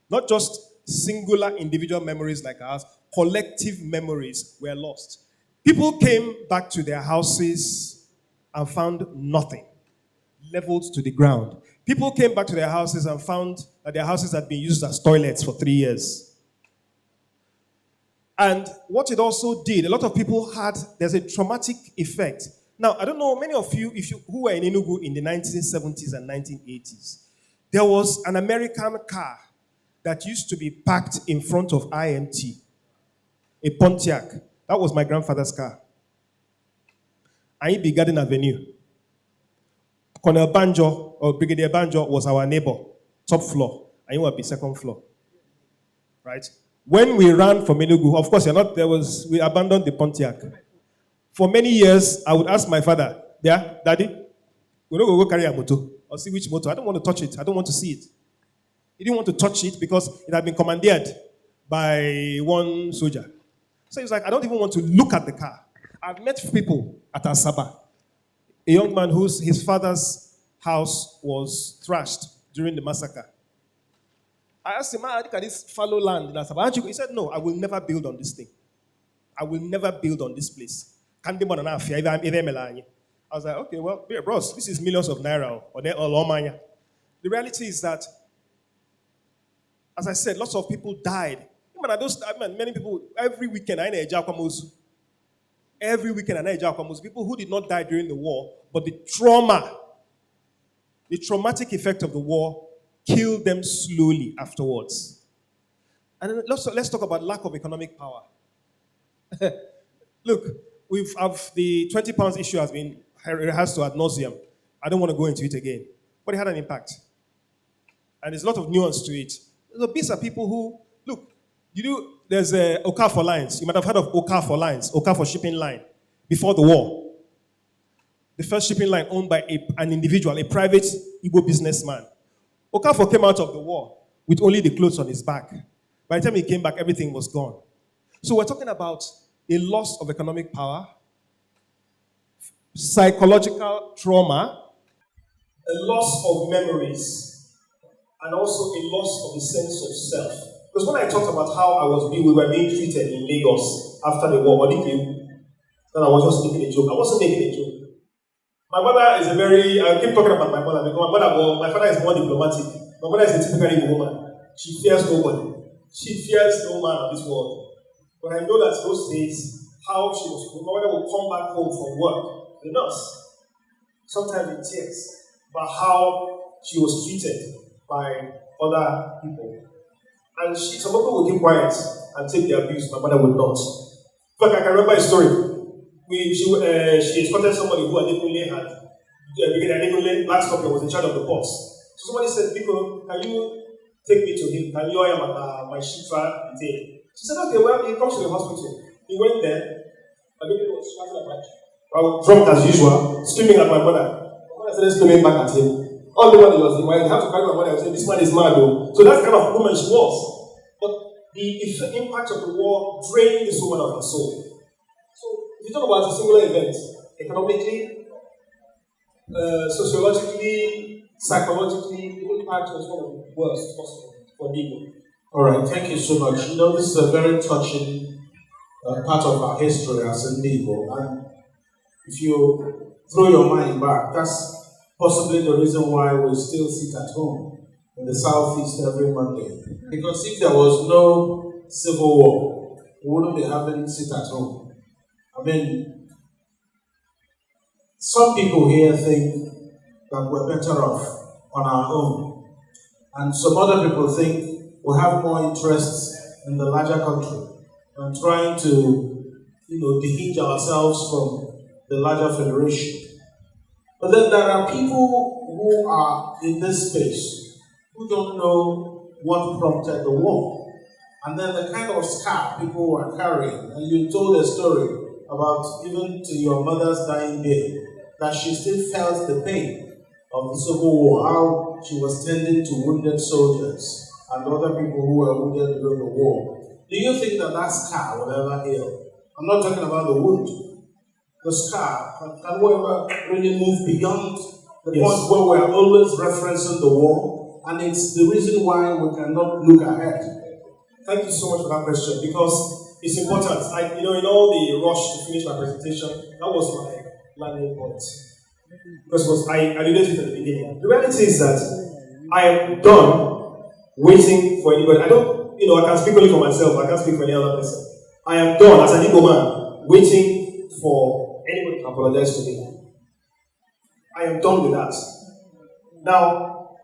Speaker 4: Not just singular individual memories like ours, collective memories were lost. People came back to their houses and found nothing, leveled to the ground. People came back to their houses and found that their houses had been used as toilets for 3 years. And what it also did, a lot of people there's a traumatic effect. Now, I don't know, many of you, who were in Enugu in the 1970s and 1980s, there was an American car that used to be parked in front of IMT, a Pontiac. That was my grandfather's car. Aibi Garden Avenue. Colonel Banjo, or Brigadier Banjo, was our neighbor, top floor. And you will be second floor. Right? When we ran from Enugu, of course, we abandoned the Pontiac. For many years, I would ask my father, Daddy, we're not going to go carry a motor or see which motor. I don't want to touch it. I don't want to see it. He didn't want to touch it because it had been commandeered by one soldier. So he was like, I don't even want to look at the car. I've met people at Asaba, a young man his father's house was trashed during the massacre. I asked him, look at this fallow land in Asaba. He said, no, I will never build on this thing. I will never build on this place. I was like, okay, well, bros, this is millions of naira. The reality is that, as I said, lots of people died. Many people, every weekend, I know every weekend, I know people who did not die during the war, but the traumatic effect of the war killed them slowly afterwards. And let's talk about lack of economic power. Look, the 20 pounds issue has been rehearsed ad nauseum. I don't want to go into it again. But it had an impact. And there's a lot of nuance to it. These are people who, look, there's Okafor Lines. You might have heard of Okafor Lines, Okafor Shipping Line, before the war. The first shipping line owned by an individual, a private Igbo businessman. Okafor came out of the war with only the clothes on his back. By the time he came back, everything was gone. So we're talking about a loss of economic power, psychological trauma, a loss of memories, and also a loss of the sense of self. Because when I talked about how we were being treated in Lagos after the war, then I was just making a joke. I wasn't making a joke. My mother is I keep talking about my mother because my father is more diplomatic. My mother is a typical Igbo woman. She fears nobody. she fears no man of this world. But I know that those days, how she was, my mother would come back home from work, the nurse, sometimes in tears, about how she was treated by other people. And some people would keep quiet and take the abuse, my mother would not. But I can remember a story. She escorted somebody who Adekunle had, Adekunle, last couple, was in charge of the pots. So somebody said, Biko, can you take me to him? Can you hire my shifa detail? She said, okay, well, he comes to the hospital. He went there. Adekunle was shouting at my I was drunk as usual, screaming at my mother. My mother started screaming back at him. All the money was in my have to carry my mother and say, this man is mad though. So that's the kind of woman she was. But the impact of the war drained this woman of her soul. So if you talk about a singular event, economically, sociologically, psychologically, the impact was one of the worst possible for Igbo.
Speaker 5: All right, thank you so much. You know, this is a very touching part of our history as an Igbo. And if you throw your mind back, that's possibly the reason why we still sit at home in the southeast every Monday. Because if there was no civil war, we wouldn't be having sit at home. I mean, some people here think that we're better off on our own. And some other people think we have more interests in the larger country and trying to, dehinge ourselves from the larger federation. But then there are people who are in this space who don't know what prompted the war. And then the kind of scar people were carrying. And you told a story about even to your mother's dying day, that she still felt the pain of the Civil War, how she was tending to wounded soldiers and other people who were wounded during the war. Do you think that that scar will ever heal? I'm not talking about the wound. The scar, can we ever really move beyond the point where we are always referencing the war? And it's the reason why we cannot look ahead.
Speaker 4: Thank you so much for that question, because it's important. In all the rush to finish my presentation, that was my landing point. Because I alluded to it at the beginning. The reality is that I am done waiting for anybody. I can speak only for myself, I can't speak for any other person. I am done as an Igbo man waiting for anybody to apologize to me. I am done with that. Now,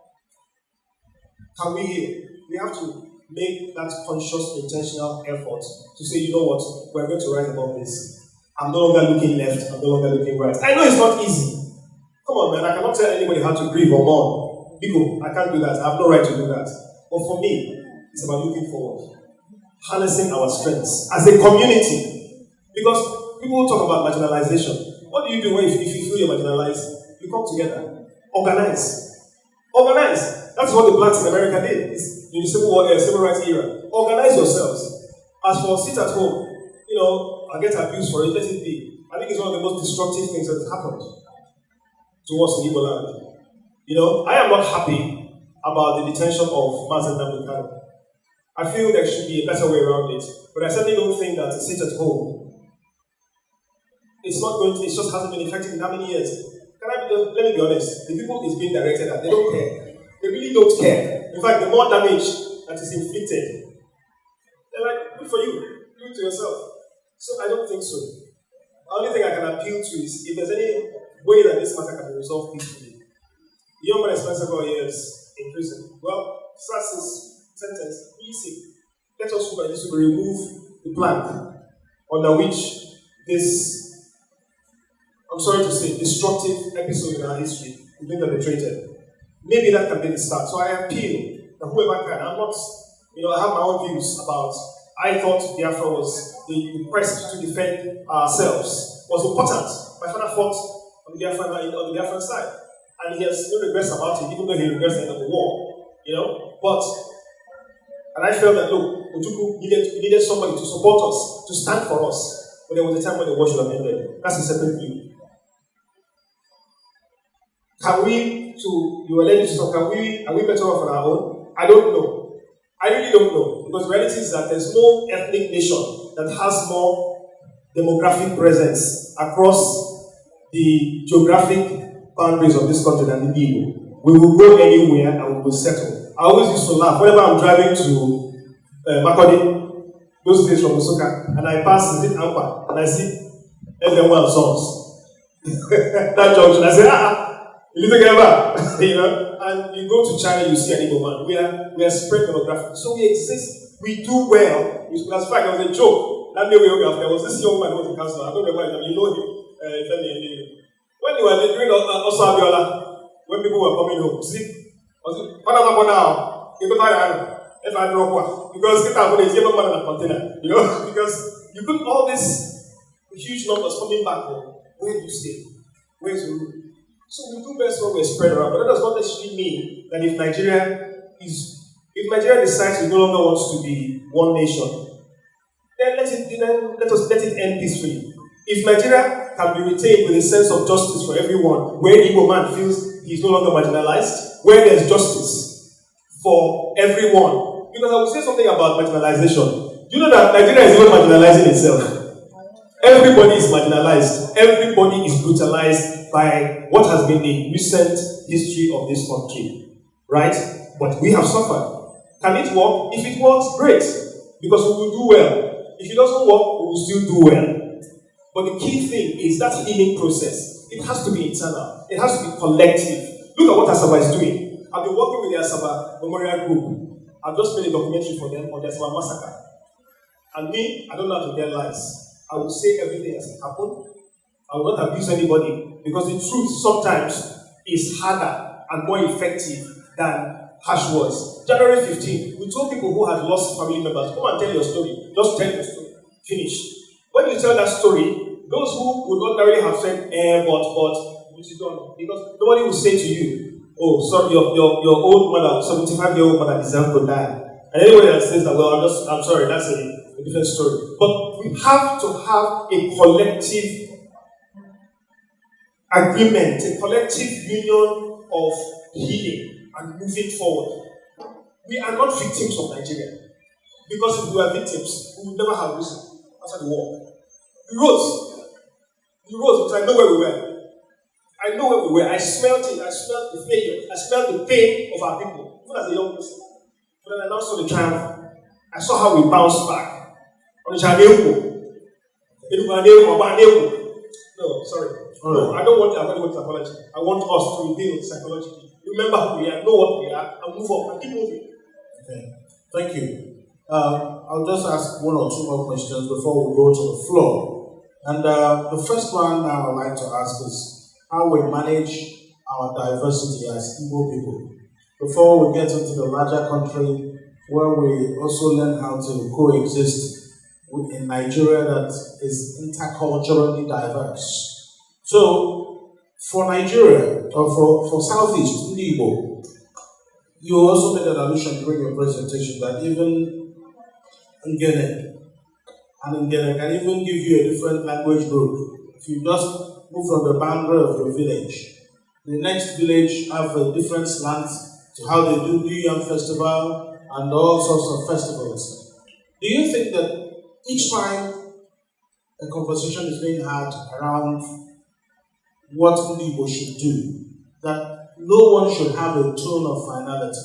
Speaker 4: can we heal? We have to make that conscious, intentional effort to say, you know what, we're going to write about this. I'm no longer looking left, I'm no longer looking right. I know it's not easy. Come on, man, I cannot tell anybody how to grieve or mourn. People, I can't do that. I have no right to do that. But for me, it's about looking forward. Harnessing our strengths as a community. Because people talk about marginalization. What do you do if you feel you're marginalized? You come together. Organize. Organize. That's what the blacks in America did. It's in the civil rights era. Organize yourselves. As for sit at home, I get abused for it, let it be. I think it's one of the most destructive things that has happened to us in Igbo land. I am not happy about the detention of Mazen Namdekano. I feel there should be a better way around it. But I certainly don't think that to sit at home, it just hasn't been effective in how many years. Let me be honest, the people it's being directed at, they don't care. They really don't care. In fact, the more damage that is inflicted, they're like, good for you, do it to yourself. So I don't think so. The only thing I can appeal to is if there's any way that this matter can be resolved peacefully. The young man spent several years in prison. Well, starts his sentence, easy. Let us hope that this will remove the plank under which this, I'm sorry to say, destructive episode in our history is being perpetrated. Maybe that can be the start. So I appeal that whoever can. I'm not, I have my own views about. I thought Biafra was the quest to defend ourselves was important. My father fought on the Biafran side, and he has no regrets about it, even though he regrets the end of the war. And I felt that look, Ojukwu needed somebody to support us, to stand for us. But there was a time when the war should have ended. That's a separate view. Are we better off on our own? I don't know. I really don't know. Because the reality is that there's no ethnic nation that has more demographic presence across the geographic boundaries of this country than the Igbo. We will go anywhere and we will settle. I always used to laugh whenever I'm driving to Makodi, those days from Osoka, and I pass Nze Ampa, and I see everyone sons. That junction, I say, you need to get back, you know. And you go to China, you see an Igbo man. We are spread demographic, so we exist. We do well. As a fact, there was a joke. That day there was this young man who was in council. I don't remember him. You know him. When they were doing also Abiola, when people were coming home, see, was it Panama now? If I drop one, because get out of the table man in a container, you know, because you put all these huge numbers coming back home. Where do you stay? Where's your room? So we do best when we're spread around, but that does not necessarily mean that if Nigeria decides it no longer wants to be one nation, then let it end peacefully. If Nigeria can be retained with a sense of justice for everyone, where the Igbo man feels he's no longer marginalized, where there's justice for everyone. Because I will say something about marginalization. Do you know that Nigeria is even marginalizing itself? Everybody is marginalized. Everybody is brutalized by what has been the recent history of this country. Right? But we have suffered. Can it work? If it works, great. Because we will do well. If it doesn't work, we will still do well. But the key thing is that healing process. It has to be internal. It has to be collective. Look at what Asaba is doing. I've been working with the Asaba Memorial Group. I've just made a documentary for them on the Asaba massacre. And me, I don't know how to tell lies. I will say everything as it happened. I will not abuse anybody. Because the truth sometimes is harder and more effective than harsh words. January 15, we told people who had lost family members, come and tell your story. Just tell your story. Finish. When you tell that story, those who would not really have said, but, which is done, because nobody will say to you, oh, sorry, your old mother, 75-year-old mother deserves to die. And anybody that says that, well, I'm sorry, that's a different story. But we have to have a collective agreement, a collective union of healing and moving forward. We are not victims of Nigeria. Because if we were victims, we would never have risen after the war. We rose, because I know where we were. I know where we were. I smelled it. I smelled the failure. I smelled the pain of our people, even as a young person. But then I now saw the triumph. I saw how we bounced back. No, sorry. No, I don't want to apology. I want us to rebuild psychologically. Remember who we are, know what we are, and move on and keep moving.
Speaker 5: Okay. Thank you. I'll just ask one or two more questions before we go to the floor. And the first one I would like to ask is how we manage our diversity as Igbo people. Before we get into the larger country, where we also learn how to coexist in Nigeria that is interculturally diverse. So, for Nigeria, or for Southeast, Igbo, you also made an allusion during your presentation that even Ngene can even give you a different language group. If you just move from the boundary of your village, the next village have a different slant to how they do New Yam Festival and all sorts of festivals. Do you think that each time a conversation is being had around what Igbo should do, that no one should have a tone of finality?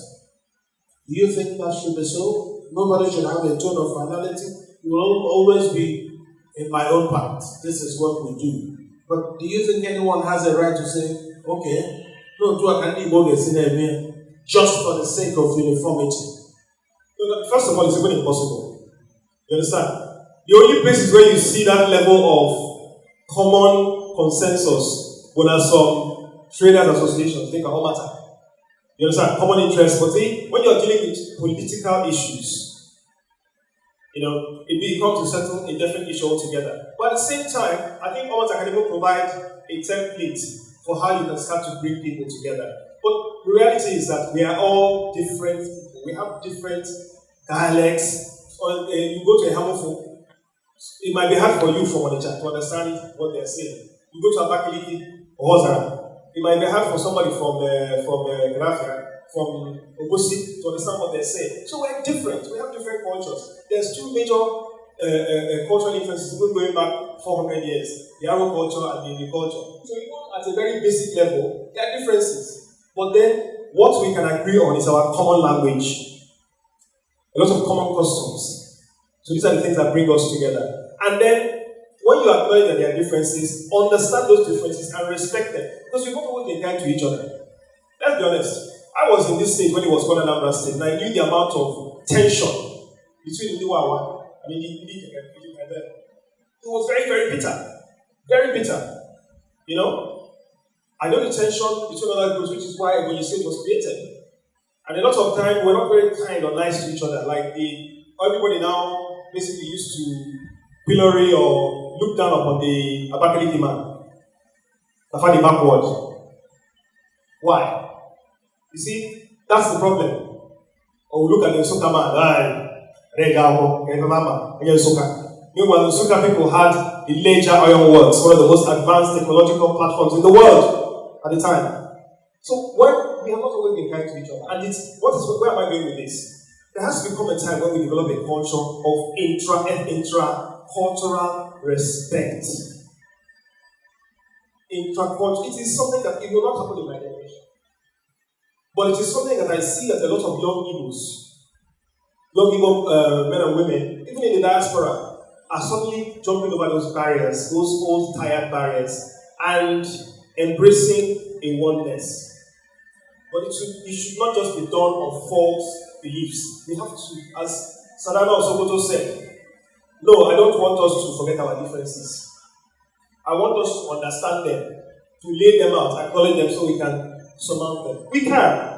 Speaker 5: Do you think that should be so? Nobody should have a tone of finality. You will always be in my own part. This is what we do. But do you think anyone has a right to say, okay, no, do I can't go just for the sake of uniformity? First of all, it's even impossible. You understand? The only places where you see that level of common consensus when there are some traders associations, think about matter. You understand? Common interest. But see, when you're dealing with political issues, it becomes to settle a different issue altogether. But at the same time, I think Omata can even provide a template for how you can start to bring people together. But the reality is that we are all different. We have different dialects. Or you go to a Hamofo, it might be hard for you from Onitsha to understand what they're saying. You go to Abakaliki or Hozara, it might be hard for somebody from Grafia, from Obosi to understand what they're saying. So we're different. We have different cultures. There's two major cultural influences even going back 400 years: the Aro culture and the Igbo culture. So even at a very basic level, there are differences. But then what we can agree on is our common language.
Speaker 4: a lot of common customs. So these are the things that bring us together. And then, when you acknowledge that there are differences, understand those differences and respect them. Because we've always been kind to each other. Let's be honest. I was in this state when it was called Anambra State, and I knew the amount of tension between Ndiwawa and Idi. It was very, very bitter. Very bitter. You know? I know the tension between other groups, which is why when you say it was created. And a lot of time, we're not very kind or nice to each other. Like, everybody now basically used to pillory or look down upon the Abakaliki man. The funny backward. Why? You see, that's the problem. Or we look at the Nsuka man, meanwhile, the Nsuka people had the Ledger Iron Works, one of the most advanced technological platforms in the world at the time. So when we have not always been kind to each other, and where am I going with this? There has to become a time when we develop a culture of intra-cultural respect. Intra-cultural, it is something that it will not happen in my generation. But it is something that I see that a lot of young Igbo men and women, even in the diaspora, are suddenly jumping over those barriers, those old tired barriers, and embracing a oneness. But it should not just be done on false beliefs. We have to, as Sadana Osoboto said, no, I don't want us to forget our differences. I want us to understand them, to lay them out, acknowledge them so we can surmount them. We can.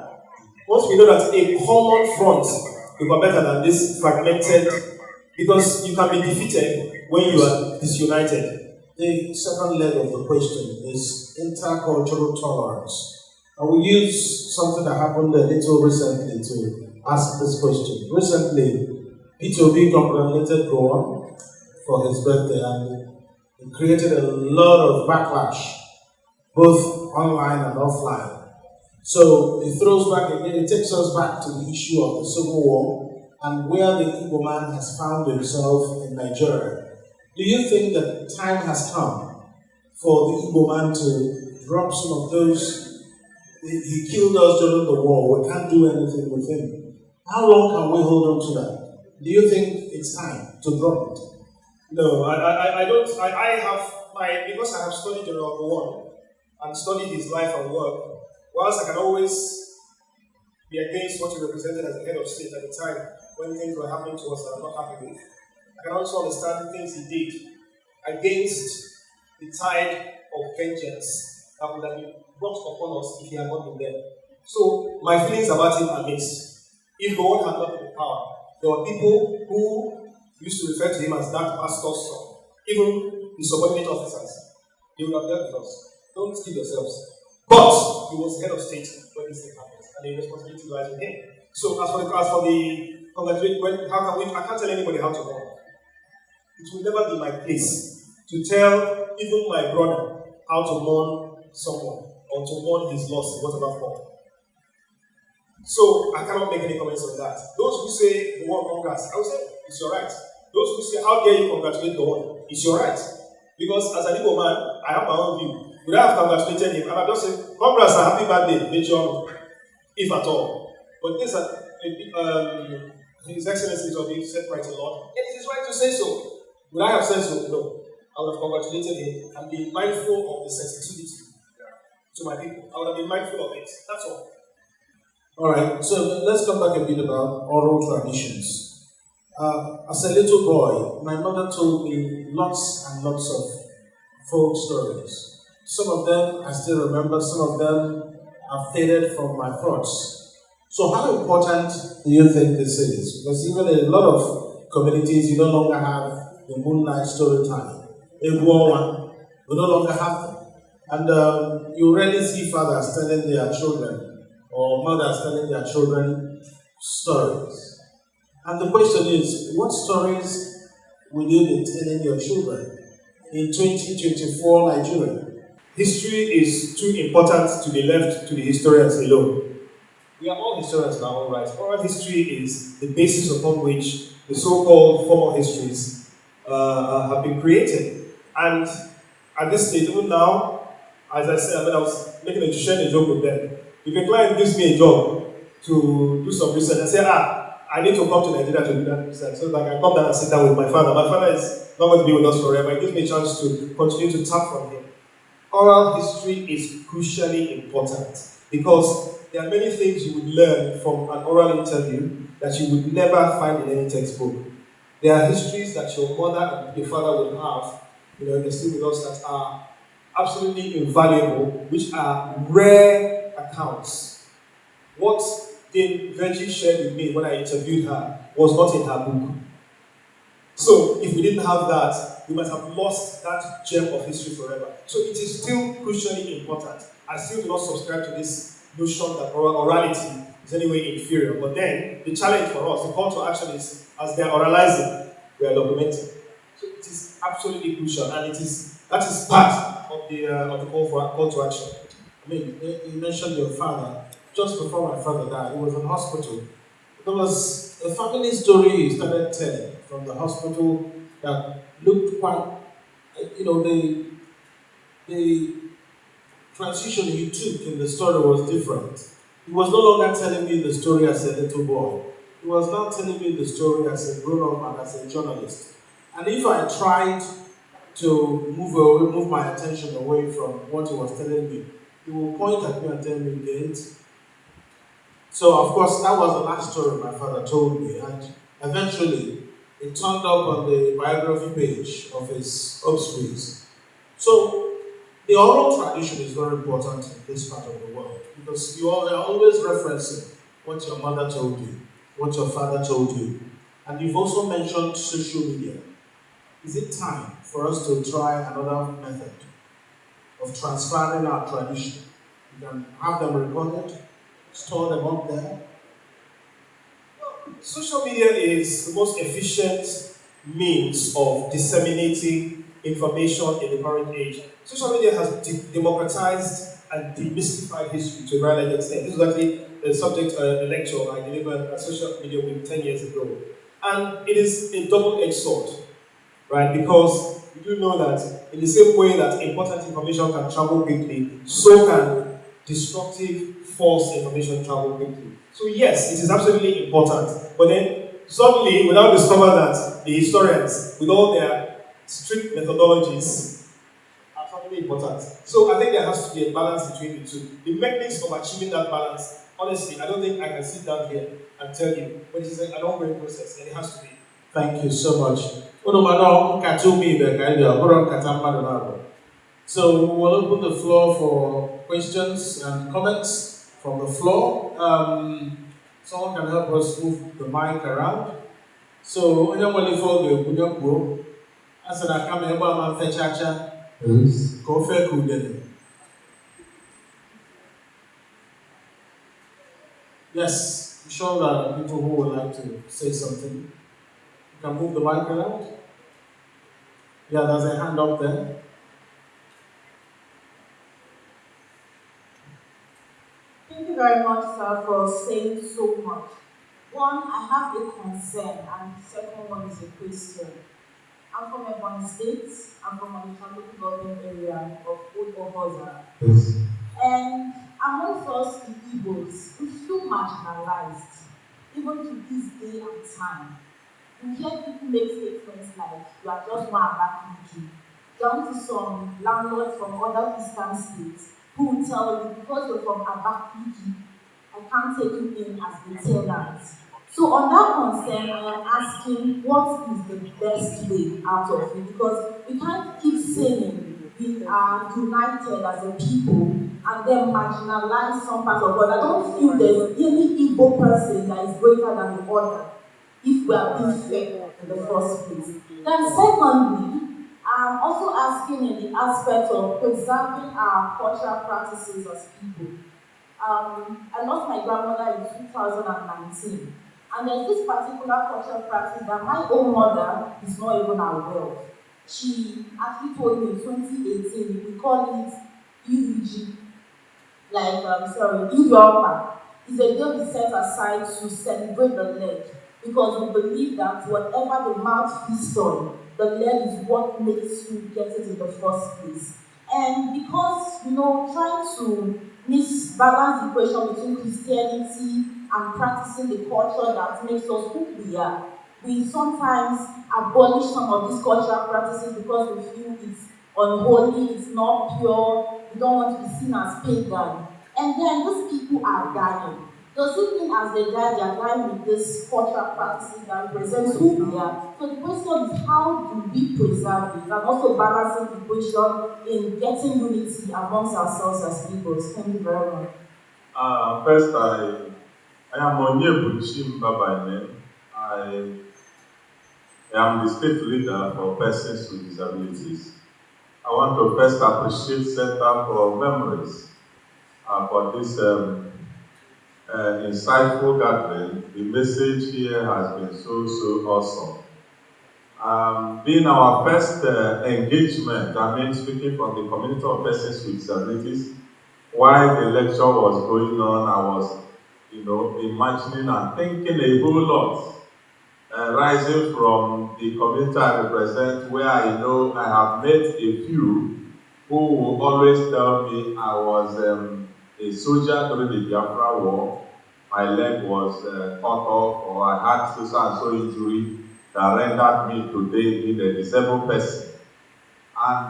Speaker 4: Once we know that a common front will be better than this fragmented, because you can be defeated when you are disunited.
Speaker 5: The second leg of the question is intercultural tolerance. I will use something that happened a little recently to ask this question. Recently, P2B congratulated Goa for his birthday, and it created a lot of backlash, both online and offline. So it throws back again, it takes us back to the issue of the Civil War and where the Igbo man has found himself in Nigeria. Do you think that time has come for the Igbo man to drop some of those? He killed us during the war, we can't do anything with him. How long can we hold on to that? Do you think it's time to drop it?
Speaker 4: No, I don't. Because I have studied General Gowon and studied his life and work, whilst I can always be against what he represented as the head of state at the time when things were happening to us that I'm not happy with, I can also understand the things he did against the tide of vengeance that would have been brought upon us if he had not been there. So my feelings about him are mixed. If God had not been in power, there were people who used to refer to him as that pastor's son, even the subordinate officers. They would have dealt with us. Don't kill yourselves. But he was head of state when this thing happens, and the responsibility lies with him. So as for the congratulate, I can't tell anybody how to mourn. It will never be my place to tell even my brother how to mourn someone or to mourn his loss in whatever form. So I cannot make any comments on that. Those who say the word congrats, I will say it's your right. Those who say how dare you congratulate the one, it's your right. Because as an Igbo man, I have my own view. Would I have congratulated him? And I just say, congrats and happy birthday, Major, if at all. But this His Excellency will be said quite a lot. It is his right to say so. Would I have said so? No. I would have congratulated him and been mindful of the sensitivity to my people. I would have been mindful of it. That's all.
Speaker 5: Alright, so let's come back a bit about oral traditions. As a little boy, my mother told me lots and lots of folk stories. Some of them I still remember, some of them have faded from my thoughts. So how important do you think this is? Because even in a lot of communities, you no longer have the moonlight story time. We no longer have them. And you rarely see fathers telling their children or mothers telling their children stories. And the question is, what stories will you be telling your children in 2024 Nigeria?
Speaker 4: History is too important to be left to the historians alone. We are all historians in our own right. Oral history is the basis upon which the so-called formal histories have been created. And at this stage, even now, as I said, I was sharing a joke with them. If a client gives me a job to do some research and say, I need to come to Nigeria to do that research. So I can come down and sit down with my father. My father is not going to be with us forever. It gives me a chance to continue to tap from him. Oral history is crucially important because there are many things you would learn from an oral interview that you would never find in any textbook. There are histories that your mother and your father will have, they're still with us, that are absolutely invaluable, which are rare accounts. What Dame Virgie shared with me when I interviewed her was not in her book. So if we didn't have that, we might have lost that gem of history forever. So it is still crucially important. I still do not subscribe to this notion that orality is anyway inferior. But then the challenge for us, the call to action is, as they are oralizing, we are documenting. So it is absolutely crucial, and that is part of the call to action.
Speaker 5: I mean, you mentioned your father. Just before my father died, he was in hospital. There was a family story he started telling from the hospital that looked quite, the transition he took in the story was different. He was no longer telling me the story as a little boy. He was now telling me the story as a grown-up and as a journalist. And if I tried to move my attention away from what he was telling me, he will point at me and tell me, "Date." So, of course, that was the last story my father told me, and eventually it turned up on the biography page of his obsequies. So, the oral tradition is very important in this part of the world because you are always referencing what your mother told you, what your father told you, and you've also mentioned social media. Is it time for us to try another method of transferring our tradition? You can have them recorded, store them up there.
Speaker 4: Social media is the most efficient means of disseminating information in the current age. Social media has democratized and demystified history to a very large extent. This is actually the subject of a lecture I delivered at Social Media Week 10 years ago. And it is a double-edged sword, right? Because we do know that in the same way that important information can travel quickly, so can destructive, false information travel quickly. So yes, it is absolutely important. But then suddenly, we now discover that the historians, with all their strict methodologies, are suddenly important. So I think there has to be a balance between the two. The mechanics of achieving that balance, honestly, I don't think I can sit down here and tell you, but it is an ongoing process, and it has to be.
Speaker 5: Thank you so much. So we will open the floor for questions and comments from the floor. Someone can help us move the mic around. So, I said, I come here, I'm fechacha. Go fair kudene. Yes, I'm sure there are people who would like to say something. You can move the mic around. Yeah, there's a hand up there.
Speaker 6: Thank you very much, sir, for saying so much. One, I have a concern, and the second one is a question. I'm from Ebonyi State. I'm from the local government area of Old Ohoza. Yes. And amongst us, the Igbos, we feel marginalized, even to this day and time. You hear people make statements like, "You are just one Abakiki," down to some landlords from other eastern states who will tell you, because you're from Abakiki, I can't take you in as the tenant. So on that concern, I am asking, what is the best way out of it? Because we can't keep saying we are united as a people and then marginalize some part of us. I don't feel there's any Igbo person that is greater than the other if we are being fair in the first place. Then secondly, I'm also asking in the aspect of preserving our cultural practices as people. I lost my grandmother in 2019, and there's this particular cultural practice that my own mother is not even aware of. She actually told me in 2018, we call it UVG, Idioma. It's a day we set aside to celebrate the leg, because we believe that whatever the mouth feasts on, the leg is what makes you get it in the first place. And because, trying to balance the equation between Christianity and practicing the culture that makes us who we are. We sometimes abolish some of these cultural practices because we feel it's unholy, it's not pure, we don't want to be seen as pagan. And then these people are dying. Does it mean as they die, they are dying with these cultural practices that represent who we are? So the question is, how do we preserve it? And also balancing the equation in getting unity amongst ourselves as Igbos. Thank you very much.
Speaker 7: First, I am Onyebuchi by name. I am the state leader for persons with disabilities. I want to first appreciate Center for Memories for this insightful gathering. The message here has been so awesome. Being our first engagement, speaking from the community of persons with disabilities, while the lecture was going on, I was, imagining and thinking a whole lot, rising from the community I represent, where I know I have met a few who will always tell me I was a soldier during the Biafra War. My leg was cut off, or I had so injury that rendered me today being a disabled person. And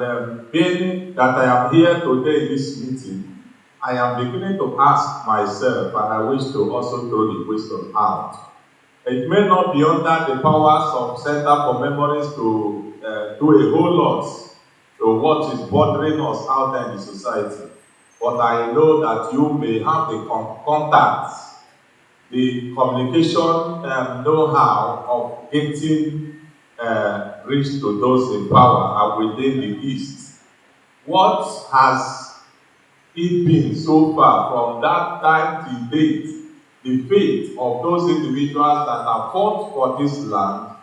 Speaker 7: being that I am here today in this meeting, I am beginning to ask myself, and I wish to also throw the question out. It may not be under the powers of Center for Memories to do a whole lot to what is bothering us out there in the society. But I know that you may have the contacts, the communication know-how of getting reach to those in power within the East. What has it been so far from that time to date? The fate of those individuals that have fought for this land,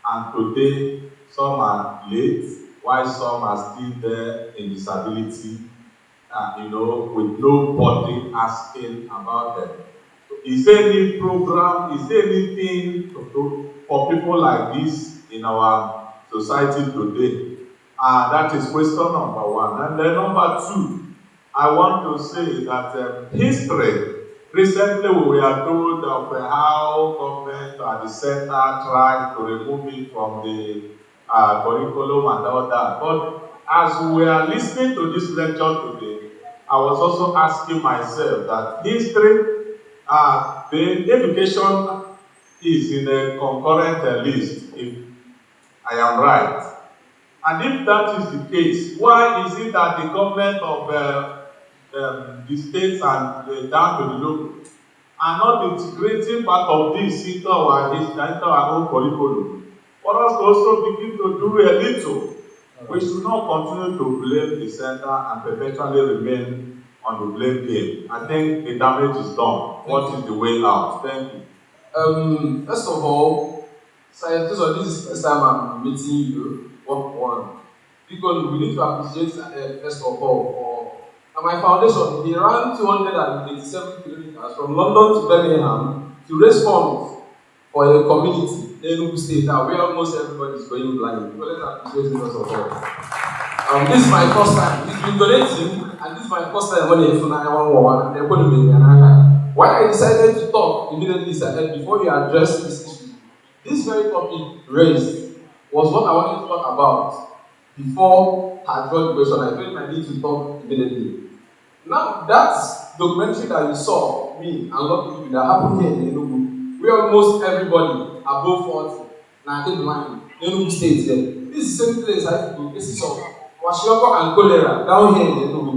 Speaker 7: and today some are late, while some are still there in disability, with nobody asking about them. Is there any program, is there anything for people like this in our society today? That is question number one. And then number two, I want to say that history, recently we were told of how government at the center tried to remove it from the curriculum and all that. But as we are listening to this lecture today, I was also asking myself that history, the education is in a concurrent list, if I am right. And if that is the case, why is it that the government of the states and down to the local are not integrating part of this into our own curriculum? For us to also begin to do a little, we should not continue to blame the center and perpetually remain on the blame game. I think the damage is done. What is the way out? Thank you.
Speaker 8: First of all, scientists, this is the first time I'm meeting you one-on-one. Because we need to appreciate, first of all, for my foundation, we ran 287 kilometers from London to Birmingham to raise funds for a community in Enugu State now, where almost everybody is going blind. So let's appreciate it, first of all. This is my first time. It's been donating, and this is my first time when it's on the economy. Why I decided to talk immediately is that before you address this issue, this very topic raised was what I wanted to talk about before I draw the question. I felt I need to talk immediately. Now, that documentary that you saw, me and a lot of people that happened here in Enugu, where almost everybody above 40, now I mind, Enugu State here. This is the same place I have to do cases of Washioko and cholera down here in Enugu.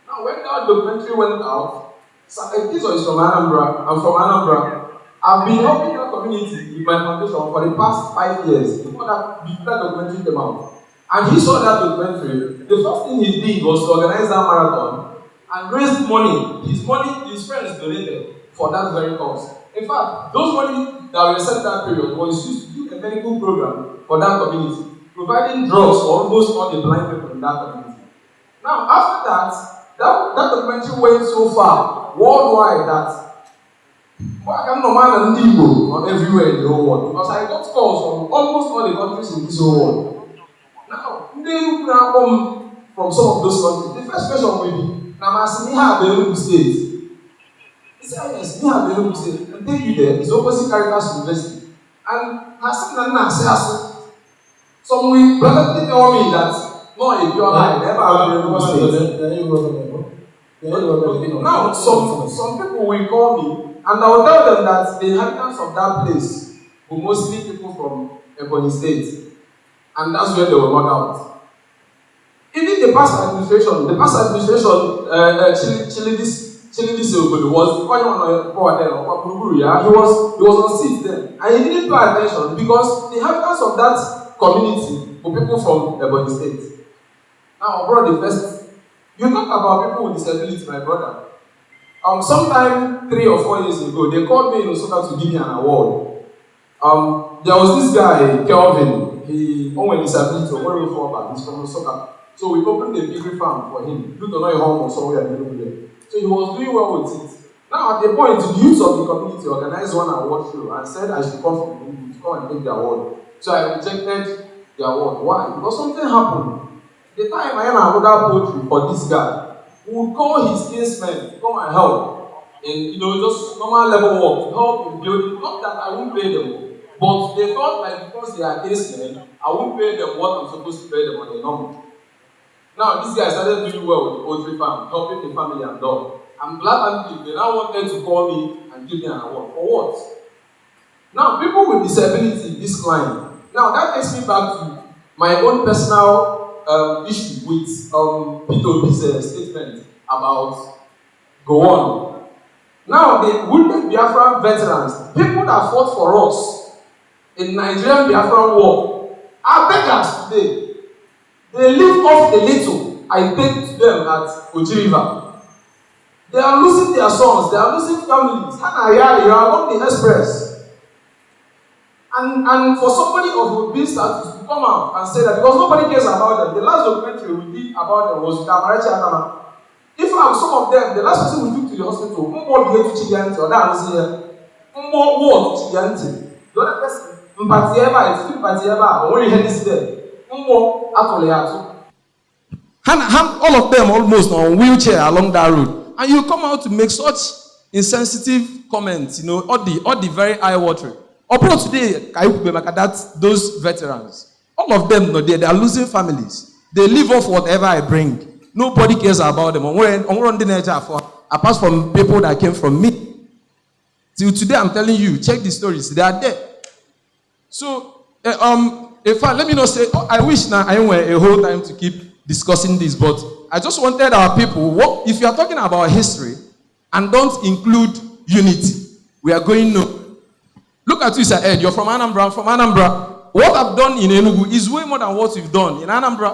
Speaker 8: Now, when that documentary went out, Nze Keazor is from Anambra. I'm from Anambra. I've been helping that community with my foundation for the past 5 years before that documentary came out. And he saw that documentary. The first thing he did was to organize that marathon and raise money. His friends donated for that very cause. In fact, those money that were sent that period was used to do a medical program for that community, providing drugs for almost all the blind people in that community. Now, after that documentary went so far worldwide that I am no man and Igbo on everywhere in the whole world, because I got calls from almost all the countries in this whole world. Now, they come from some of those countries. The first question will be, now, as we have the Enugu State. He said, yes, we have the Enugu State. take you there is opposite Caritas University. And some will blatantly tell me that no, if you are lying, never have been able to stay. Now, some people will call me and I will tell them that the inhabitants of that place were mostly people from Ebonyi State. And that's where they were not out. Even the past administration, Chilidi Silbudi was the only one he was on seat then. And he didn't pay attention because the inhabitants of that community were people from Ebonyi State. Now, brother, first, you talk about people with disability, my brother. Sometime 3 or 4 years ago, they called me in Osaka to give me an award. There was this guy, Kelvin. He owned a disability or whatever for about. He's from Osaka. So we opened a piggery farm for him. You don't know your home or somewhere in Enugu there. So he was doing well with it. Now at the point, the youth of the community organized one award show and said I should come from Enugu to come and take the award. So I rejected the award. Why? Because something happened. The time I had another poetry for this guy, who would call his kinsmen to come and help in just normal level work to help in building. Not that I won't pay them, but they felt like because they are kinsmen, I won't pay them what I'm supposed to pay them on the normal. Now this guy started doing well with the poultry farm, helping the family and dog. I'm glad they now wanted to call me and give me an award. For what? Now people with disability, this line. Now that takes me back to my own personal issue with P2B's statement about go on. Now the wounded Biafran veterans, people that fought for us in Nigerian Biafran war, are beggars today. They live off the little I paid to them at Oji River. They are losing their sons, they are losing families. You are on the express. And for somebody of this status to come out and say that because nobody cares about them, the last documentary we did about them was with Amarachi Adama. If some of them, the last person we took to the hospital, the other person, all of them almost on wheelchair along that road. And you come out to make such insensitive comments, all the very eye-watering. Upload today, those veterans, all of them, they are losing families. They live off whatever I bring. Nobody cares about them. Apart from people that came from me. Till today, I'm telling you, check the stories. They are there. So, in fact, let me not say, I wish now I were a whole time to keep discussing this, but I just wanted our people, if you are talking about history and don't include unity, we are going no. Look at you, Nze Ed, you're from Anambra. I'm from Anambra. What I've done in Enugu is way more than what you've done in Anambra,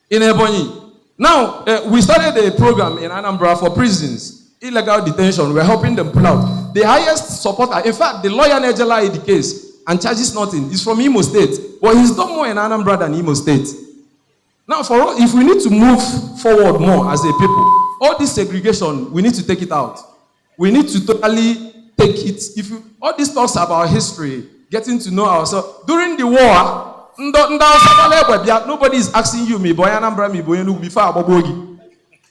Speaker 8: in Ebonyi. Now, we started a program in Anambra for prisons, illegal detention. We're helping them pull out. The highest supporter, in fact, the lawyer Nejela in the case, and charges nothing, is from Imo State. But he's done more in Anambra than Imo State. Now, if we need to move forward more as a people, all this segregation, we need to take it out. We need to totally take it. All these talks about history, getting to know ourselves. During the war, nobody is asking you,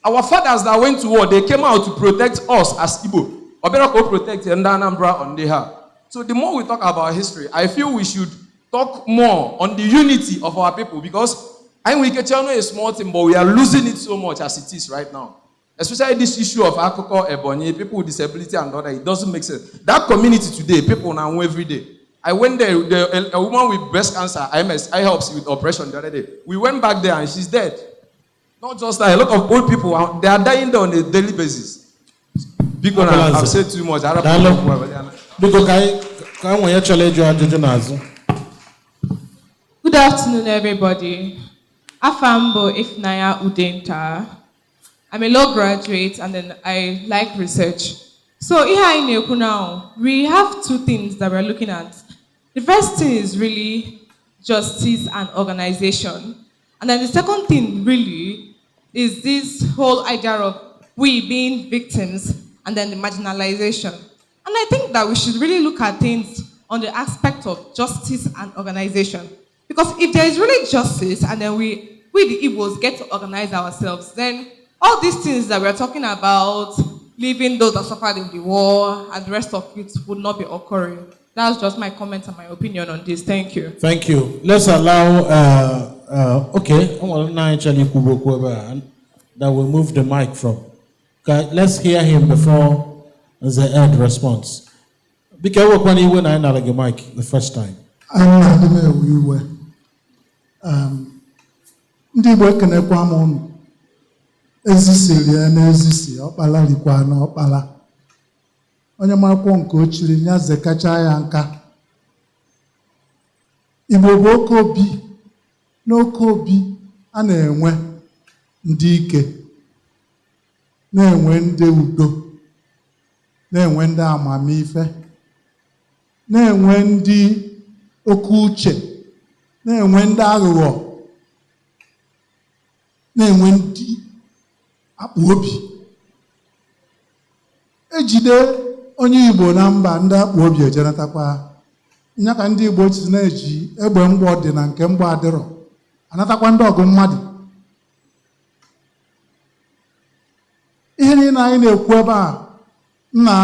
Speaker 8: our fathers that went to war, they came out to protect us as Igbo. Or better go protect Anambra on the heart. So the more we talk about history, I feel we should talk more on the unity of our people, because we get a small thing, but we are losing it so much as it is right now. Especially this issue of Akoko, Ebonyi, people with disability and other, it doesn't make sense. That community today, people now every day. I went there, a woman with breast cancer, I helped with operation the other day. We went back there and she's dead. Not just that, a lot of old people, they are dying there on a daily basis. Because I've said too much.
Speaker 9: Good afternoon, everybody. Afambo Ifnaya Udenta. I'm a law graduate and then I like research. So here in Enugu now, we have two things that we're looking at. The first thing is really justice and organization. And then the second thing really is this whole idea of we being victims and then the marginalization. And I think that we should really look at things on the aspect of justice and organization. Because if there is really justice and then we the Igbos get to organize ourselves, then all these things that we're talking about, leaving those that suffered in the war and the rest of it would not be occurring. That's just my comment and my opinion on this. Thank you.
Speaker 5: Thank you. Let's allow, okay, I want to actually that will move the mic from. Okay, let's hear him before the Ed response. Because we're going to the mic the first time.
Speaker 10: I'm not going to ndị Igbo ekenekwa m unu ezisiri ya na ezisi ọkpala likwa na ọkpala onye makwụ nke ochiri ya zekacha ya nka Igbo bụ oke obi n'oke obi a na-enwe ndị ike na-enwe ndị udo na-enwe ndị amamife na-enwe ndị oke uche na-enwe ndị aghụghọ na-enwe ndị akpụ obi ejide onye Igbo na mba ndị akpụ obi ejenatakwa nya ka ndị Igbo si na-eji egbe mgbọ dị na nke mgbọ adịrọ anatakwa ndị ọgụ mmadụ ihe niile anyị na-ekwu ebe a nna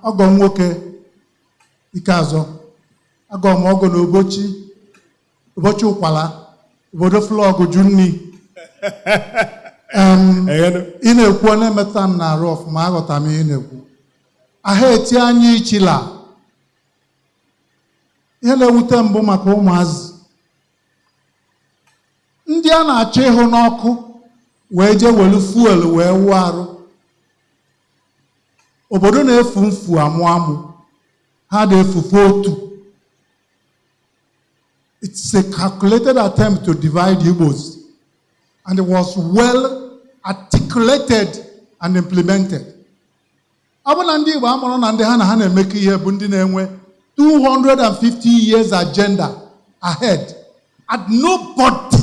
Speaker 10: ọgọ nwoke Keazor agọ m ọgọ n'ụbọchị ụkwala obodo flọgụ junni ị na-ekwu na-emeta m na-arụ ọfụma aghọta m ihe na-ekwu aha eti anya ichila ihe na-ewute mbụ maka ụmụazị ndị a na-achọ ịhụ n'ọkụ wee jee welu fuel wee wụọ arụ obodo na-efu mfu amụ amụ ha na-efufe otu. It's a calculated attempt to divide Igbos, and it was well articulated and implemented. Abụna ndị Igbo amụrụ na ndị ha na ha na-emeke ihe bụ ndị na-enwe 250 years agenda ahead, and nobody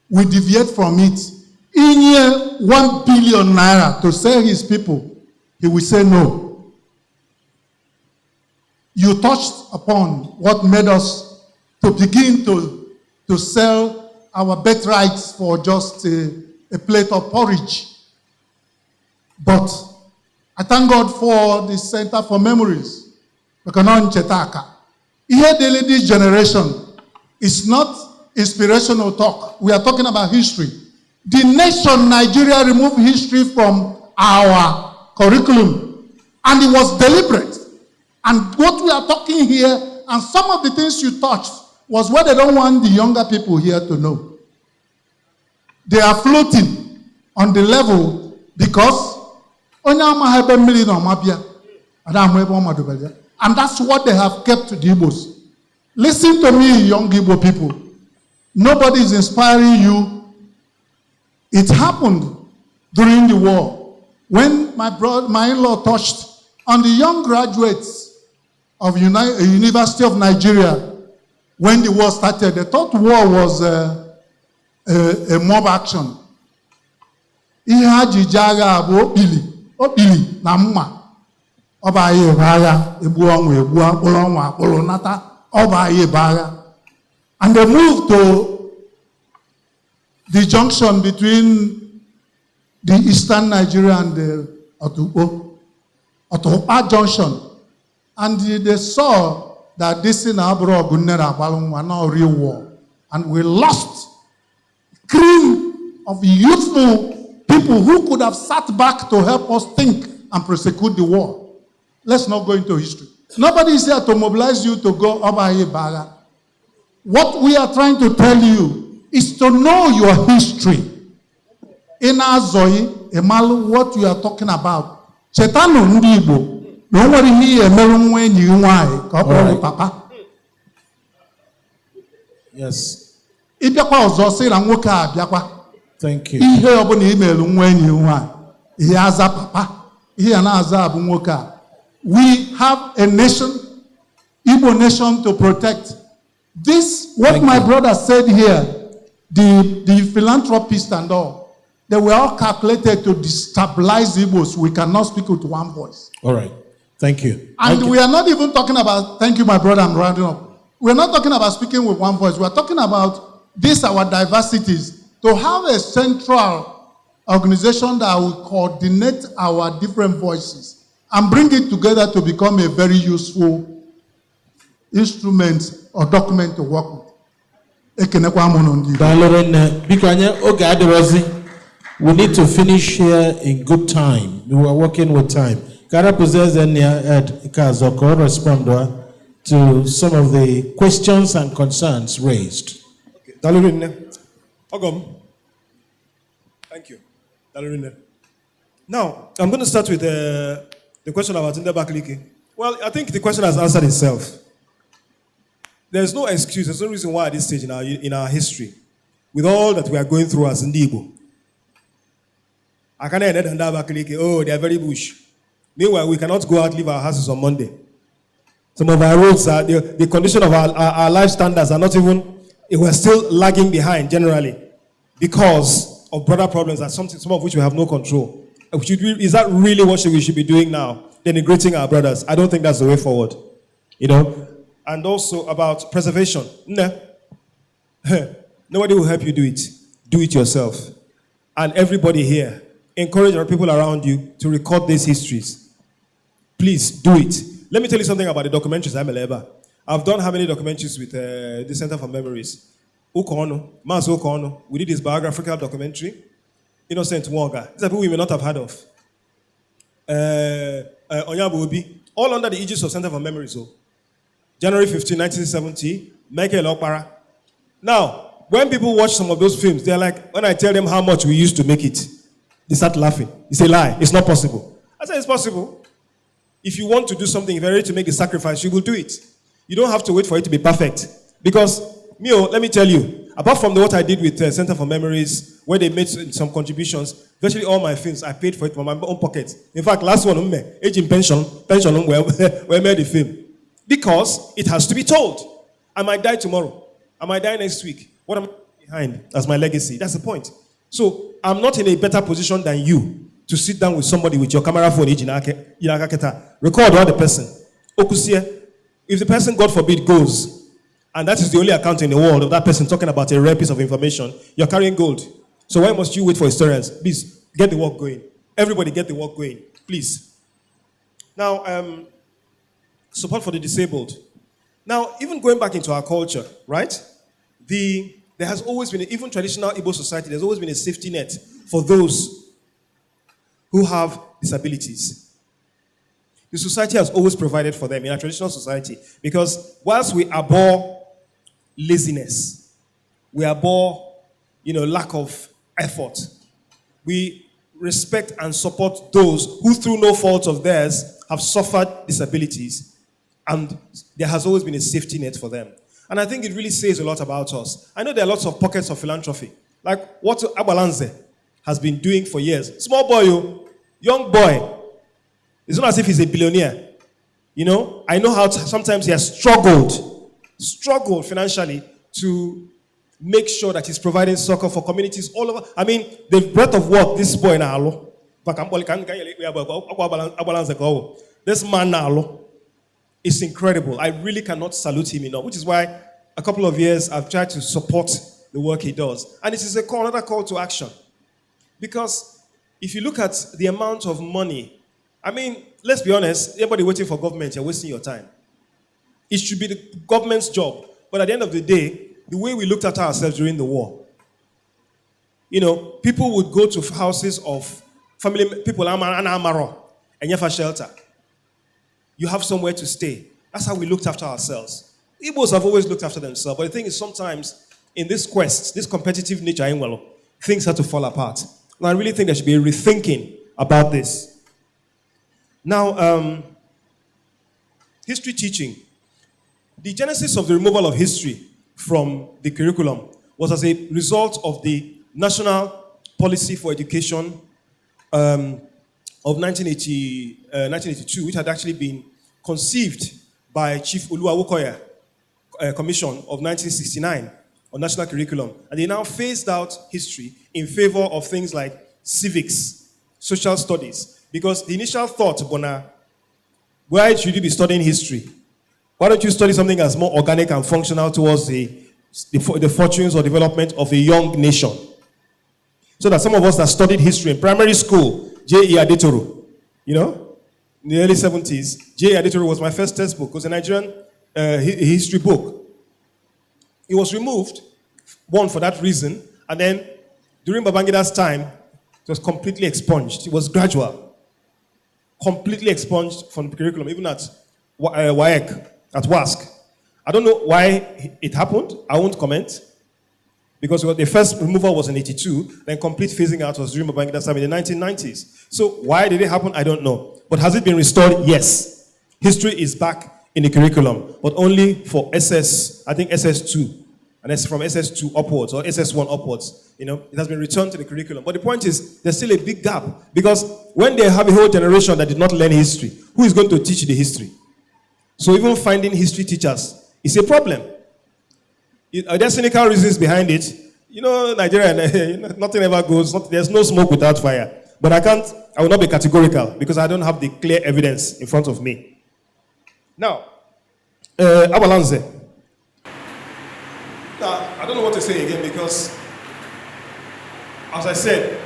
Speaker 10: will deviate from it. Inye 1 billion naira to sell his people, he will say no. You touched upon what made us to begin to sell our birthrights for just a plate of porridge. But I thank God for the Center for Memories. Because Ncheta here daily this generation is not inspirational talk. We are talking about history. The nation Nigeria removed history from our curriculum, and it was deliberate. And what we are talking here, and some of the things you touched, was what they don't want the younger people here to know. They are floating on the level because and that's what they have kept to the Igbos. Listen to me, young Igbo people. Nobody is inspiring you. It happened during the war when my in-law touched on the young graduates of University of Nigeria. When the war started, they thought war was a mob action. Ihe ha ji agha bụ okpili na mma. Ọba anyị ebe agha, egbu ọnwụ egbu akpụrụ ọnwụ akpụrụ nata, ọba anyị ebe agha. And they moved to the junction between the eastern Nigeria and the Otukpa junction. And they saw that this in Abroad were not real war. And we lost cream of youthful people who could have sat back to help us think and prosecute the war. Let's not go into history. Nobody is here to mobilize you to go Obaye Baga. What we are trying to tell you is to know your history. In Azoi, Emalu, what you are talking about. Chetano Ndibo. No worry here, Melon when you want Papa.
Speaker 5: Yes. Thank you.
Speaker 10: Ihe obuna email when you want. He has a papa. He and Azab. We have a nation, Igbo nation to protect. This, what
Speaker 5: Thank
Speaker 10: my
Speaker 5: you.
Speaker 10: brother said here, the philanthropists and all, they were all calculated to destabilize Igbos. We cannot speak with one voice.
Speaker 5: All right. Thank you.
Speaker 10: And
Speaker 5: Thank
Speaker 10: we
Speaker 5: you.
Speaker 10: are not even talking about, thank you, my brother, I'm rounding up. We're not talking about speaking with one voice. We're talking about these, our diversities, to have a central organization that will coordinate our different voices and bring it together to become a very useful instrument or document to work with.
Speaker 5: We need to finish here in good time. We are working with time. Kara possess Nze Ed Keazor can respond to some of the questions and concerns raised.
Speaker 4: Okay. Thank you. Now, I'm going to start with the question about Nde Bakalike. Well, I think the question has answered itself. There's no excuse, there's no reason why at this stage in our history, with all that we are going through as Igbo, I can't end Nde Bakalike, oh, they are very bush. Meanwhile, we cannot go out, leave our houses on Monday. Some of our roads, the condition of our life standards are not even, we're still lagging behind generally because of broader problems, some of which we have no control. Is that really what we should be doing now? Denigrating our brothers? I don't think that's the way forward. And also about preservation. Nobody will help you do it. Do it yourself. And everybody here, encourage our people around you to record these histories. Please do it. Let me tell you something about the documentaries I've done how many documentaries with the Center for Memories? Mas Okono. We did his biographical documentary. Innocent Wonga. These are people we may not have heard of. Onyabu Obi. All under the aegis of Center for Memories. January 15, 1970. Michael Okpara. Now, when people watch some of those films, they're like, when I tell them how much we used to make it, they start laughing. It's a lie. It's not possible. I said it's possible. If you want to do something, if you're ready to make the sacrifice, you will do it. You don't have to wait for it to be perfect. Because, let me tell you, apart from what I did with Center for Memories, where they made some contributions, virtually all my films, I paid for it from my own pocket. In fact, last one, age in pension, where I made the film. Because it has to be told. I might die tomorrow. I might die next week. What am I behind as my legacy? That's the point. So, I'm not in a better position than you to sit down with somebody with your camera phone, record all the person. If the person, God forbid, goes, and that is the only account in the world of that person talking about a rare piece of information, you're carrying gold. So why must you wait for historians? Please, get the work going. Everybody get the work going, please. Now, support for the disabled. Now, even going back into our culture, right? There has always been, even traditional Igbo society, there's always been a safety net for those who have disabilities. The society has always provided for them in a traditional society, because whilst we abhor laziness, we abhor, lack of effort, we respect and support those who, through no fault of theirs, have suffered disabilities, and there has always been a safety net for them. And I think it really says a lot about us. I know there are lots of pockets of philanthropy, like what Abalanze has been doing for years. Small boy, young boy. It's not as if he's a billionaire. I know how sometimes he has struggled financially to make sure that he's providing succor for communities all over. I mean, the breadth of work this boy now, this man now, is incredible. I really cannot salute him enough, which is why a couple of years I've tried to support the work he does. And it is another call to action. Because if you look at the amount of money, I mean, let's be honest, everybody waiting for government, you're wasting your time. It should be the government's job. But at the end of the day, the way we looked at ourselves during the war, people would go to houses of family people, and you have a shelter. You have somewhere to stay. That's how we looked after ourselves. Igbos have always looked after themselves. But the thing is, sometimes in this quest, this competitive nature, things have to fall apart. And I really think there should be a rethinking about this. Now, history teaching. The genesis of the removal of history from the curriculum was as a result of the National Policy for Education of 1982, which had actually been conceived by Chief Oluwawokoya Commission of 1969 on national curriculum. And they now phased out history in favor of things like civics, social studies. Because the initial thought, why should you be studying history? Why don't you study something that's more organic and functional towards the fortunes or development of a young nation? So that some of us that studied history in primary school, J.E. Adetoru, you know, in the early 70s, J.E. Adetoru was my first textbook. It was a Nigerian history book. It was removed, one, for that reason, and then during Babangida's time, it was completely expunged. It was gradual. Completely expunged from the curriculum, even at WAEC, at WASC. I don't know why it happened. I won't comment. Because the first removal was in 82, then complete phasing out was during Babangida's time in the 1990s. So why did it happen? I don't know. But has it been restored? Yes. History is back in the curriculum, but only for SS, I think SS2. And it's from SS2 upwards or SS1 upwards. You know, it has been returned to the curriculum. But the point is, there's still a big gap. Because when they have a whole generation that did not learn history, who is going to teach the history? So even finding history teachers is a problem. Are there cynical reasons behind it? You know, Nigeria, nothing ever goes, there's no smoke without fire. But I will not be categorical because I don't have the clear evidence in front of me. Now, Abalanze. Now, I don't know what to say again because, as I said,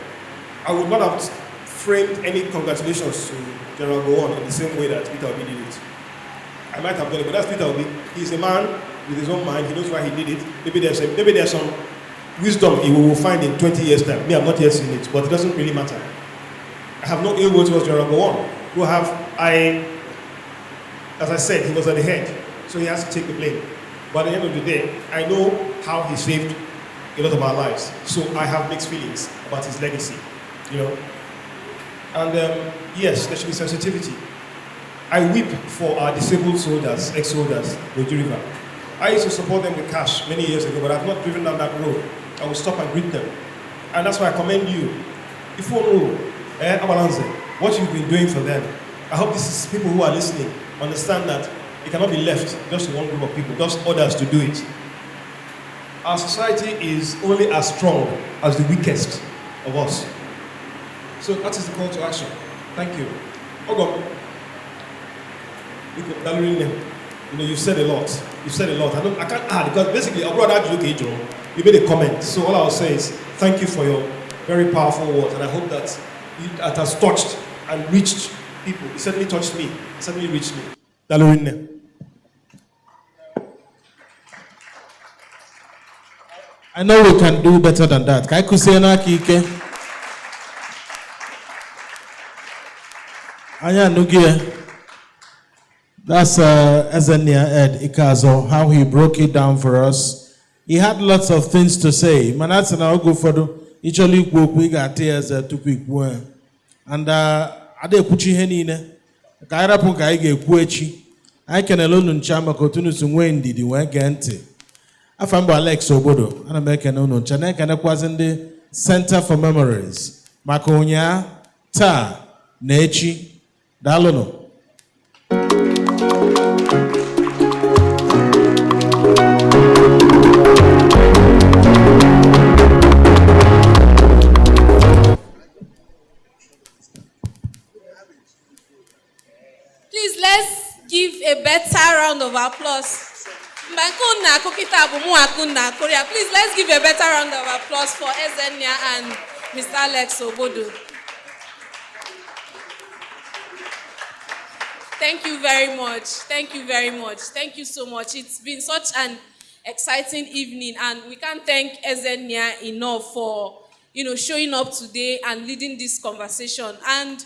Speaker 4: I would not have framed any congratulations to General Gowon in the same way that Peter Obi did it. I might have done it, but that's Peter Obi. He's a man with his own mind. He knows why he did it. Maybe there's some wisdom he will find in 20 years' time. Me, I've not yet seen it, but it doesn't really matter. I have no ill will towards General Gowon, as I said, he was at the head, so he has to take the blame. But at the end of the day, I know how he saved a lot of our lives. So I have mixed feelings about his legacy, you know. And yes, there should be sensitivity. I weep for our disabled soldiers, ex-soldiers, Oju River. I used to support them with cash many years ago, but I've not driven down that road. I will stop and greet them. And that's why I commend you. If you know, Abalanze, what you've been doing for them, I hope this is people who are listening understand that it cannot be left just to one group of people, just others to do it. Our society is only as strong as the weakest of us. So that is the call to action. Thank you. Ogo, you know, you've said a lot. You've said a lot. I can't add because basically, you made a comment. So all I'll say is thank you for your very powerful words, and I hope that it has touched and reached people. It certainly touched me. It certainly reached me.
Speaker 5: I know we can do better than that. Kai kusena kike. Anya nugie. That's Nze Ed Keazor, how he broke it down for us. He had lots of things to say. Manatsa na ogo fodo. Icholi kwoku iga tears tupu ikwu. And ade kuchi henine. Kaira pu ka ige ekwu echi. I can alone nchama kotunu sunwe ndidi we gente. Afambo Alex Obodo. Ana meke no no chane kana kwazinde Center for Memories. Makonya ta nechi dalono.
Speaker 3: Please, let's give a better round of applause. Please, let's give a better round of applause for Ezenia and Mr. Alex Obodo. Thank you very much. Thank you very much. Thank you so much. It's been such an exciting evening, and we can't thank Ezenia enough for, showing up today and leading this conversation. And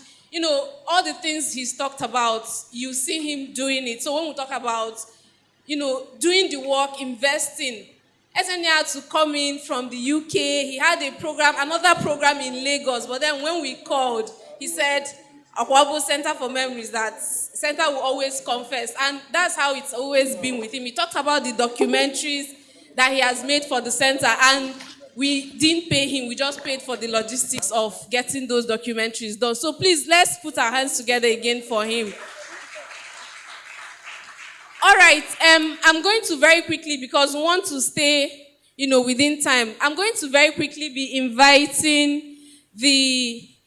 Speaker 3: all the things he's talked about, you see him doing it. So when we talk about, doing the work, investing, Ezenia had to come in from the UK. He had another program in Lagos. But then when we called, he said, Akwa Ibom Center for Memories, that center will always come first. And that's how it's always been with him. He talked about the documentaries that he has made for the center. And we didn't pay him. We just paid for the logistics of getting those documentaries done. So please, let's put our hands together again for him. All right. I'm going to very quickly, because we want to stay, within time. I'm going to very quickly be inviting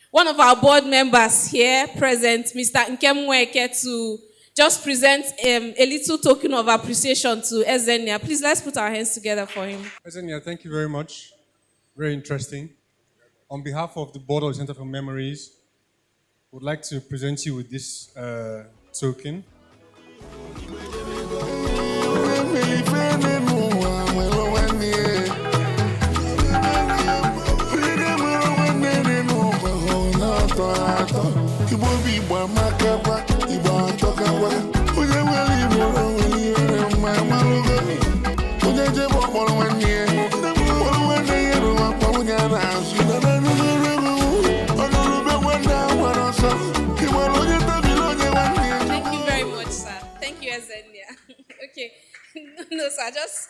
Speaker 3: one of our board members here present, Mr. Nkemweke, to just present a little token of appreciation to Ezenia. Please, let's put our hands together for him.
Speaker 11: Ezenia, thank you very much. Very interesting. on behalf of the board of the Center for Memories, would like to present you with this token.
Speaker 3: Okay, no, sir, just